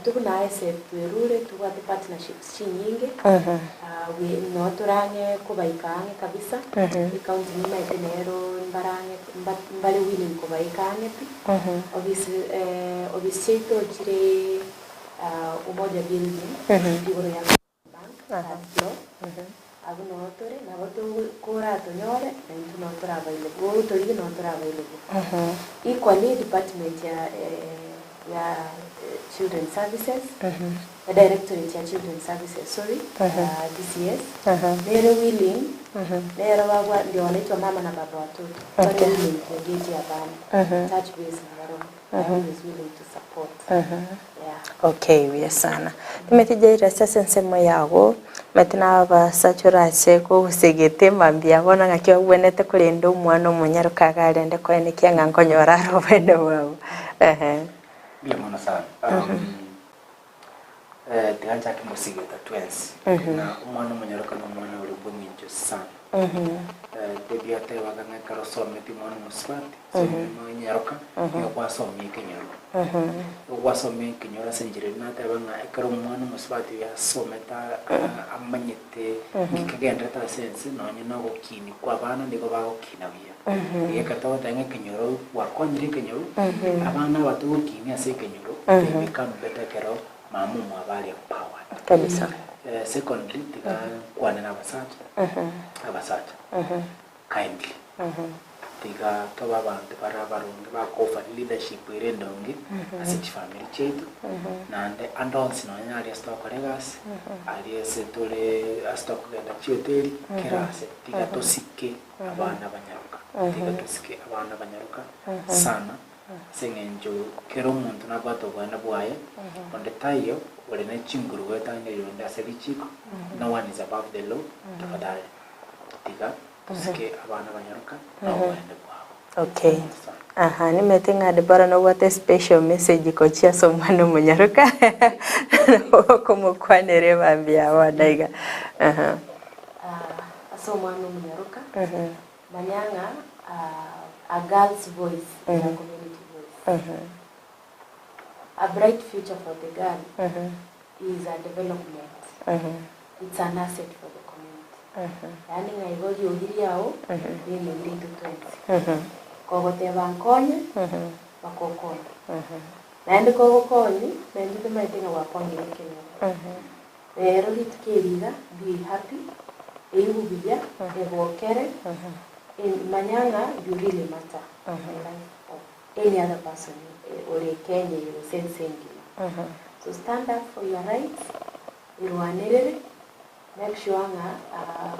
Tuku na ISF tuerure tuwa the partnerships nyingi we no turange kubaikange kabisa ikaunti nima etenero mbali willing kubaikange pi obviously to chire umoja building bigoro ya bank floor abu no tore na boto kora to nyore na into no tora available to ri no tora available equally department ya children services the directorate ya children services DCS they're willing they're wagwa ndio wanaitwa mama na baba watoto they're willing to engage abana touch base na waro is willing to support Okay, we sana tumetijira sasa nsemo yago matina basachura seko usegete mambia bona ngakiwa gwenete kulenda umwana umunyarukaga arende ko ene kyanga nkonyora robende wabo Bila mwana sana. Tianja kimusigeta twins. Na umwana munyaruka na umwana uri bunginjo sana. Tebia tewa kanga karosome ti mwana muswati. Munyaruka yo kwasome kenyoro. Kwasome kenyoro senjire na tewa nga ekaro mwana muswati ya someta amanyete kikagendra ta sense no nyina gukini kwa bana ndiko bagukina bia. Yekatawa tanga kenyoro wakonyire kenyoro abana batugukini ase kenyoro become better kero mamu mwabali empowered kabisa. Secondly tika kwana na abasacha kindly tika toba bantu barabarungi bakofa leadership irendongi asiti family chetu nande andons no nyali stock legas ali setole stock genda chioteri kerase tika tosike abana banyaruka tika tosike abana banyaruka sana sengenjo kero muntu nabato bwana bwaye onde tayo wale na chinguru wetanga yonda selichiko no one is above the law tafadhali tika tusike abana banyaruka na wende bwao. Okay. Aha, nimetenga Debora no what a special message ko chia somwana munyaruka. Kumukwanere bambia wadaiga. Aha. Asomwana munyaruka. Manyanga a girl's voice, a community voice. A bright future for the girl is a development. It's an asset for the community. Yani ngaigoli ohiri yao ni mlindu 20. Kogote bankonye bakokonye. Naende kogokonye nende maitenga wakonye Kenya. Rero litkeriga be happy. Eyu bibia evokere. Manyanga you really matter in the life of any other person or a Kenya you sensing. So stand up for your rights. Make sure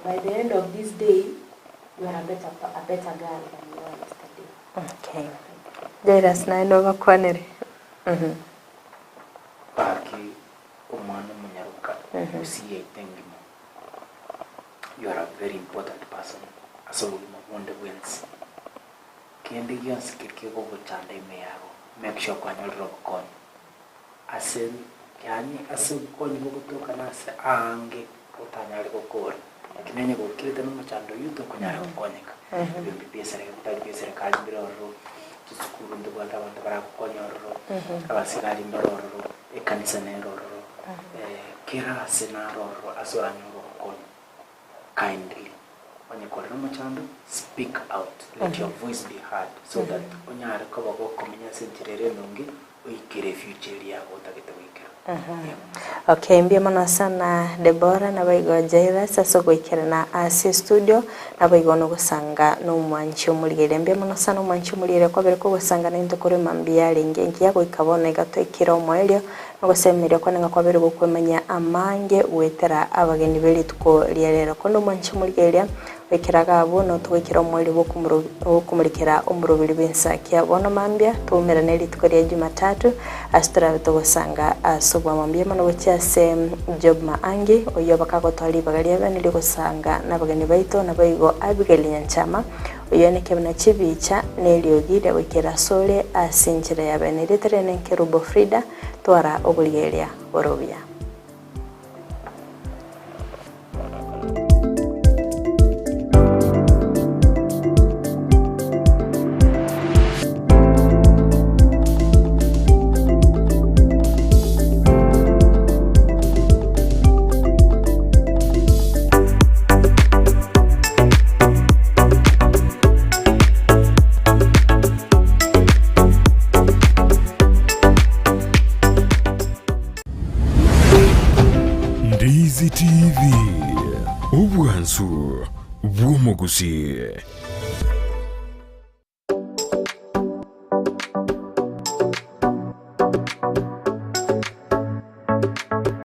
by the end of this day you are a better girl than you were yesterday. Okay. Jairus na ndo bakwanere. Baki umwana munyaruka usiye tengimo. You are a very important person. Aso wonde wins. Kende gyas kirkego buchanda imeyago. Make sure kwa nyolro kon. Asen yani asen konyi kutoka nase ange utanyali kokora. Kinenye kokirete no machando yuto kunyara kukonyeka. Bibisa serikali biroro. Kisukuru ndo abantu barakukonyororo. Abasigari ndororo. Ekanisa neroro. Kira senaroro asoranyoro konyo. Kindly. When you call Ramachando, speak out. Let your voice be heard. So that when you are coming sentirere nungi, uikire future ya utakita wikira. Okay, mbia mana sana Debora na baigo Jairus sasa kuikira na AC studio na baigo no gusanga no mwanchi umurire mbia mana sana mwanchi umurire kwa bere ko gusanga na into kuri mambia lingi ngiya ko ikabona igato ikira omwelio no gusemerera ko ninga kwa bere gukwemanya amange wetera abageni beli tuko lierero ko no mwanchi umurire wekiraga abo no twikira omweli bokumurikira omurubiri b'Ensakya bono mambia tumera neli tukoria Jumatatu astura tugusanga asubwa mambia mano gochase job maangi oyo bakagotwali bagalia bane ligusanga nabageni baito nabayigo abigeli nyanchama oyo nekebona chibicha neliogire wekira sole asinjira ya bane litere nkerubo Frida twara obuligelia borobia. Ndizi TV, ubwansu bw'omu Gusii.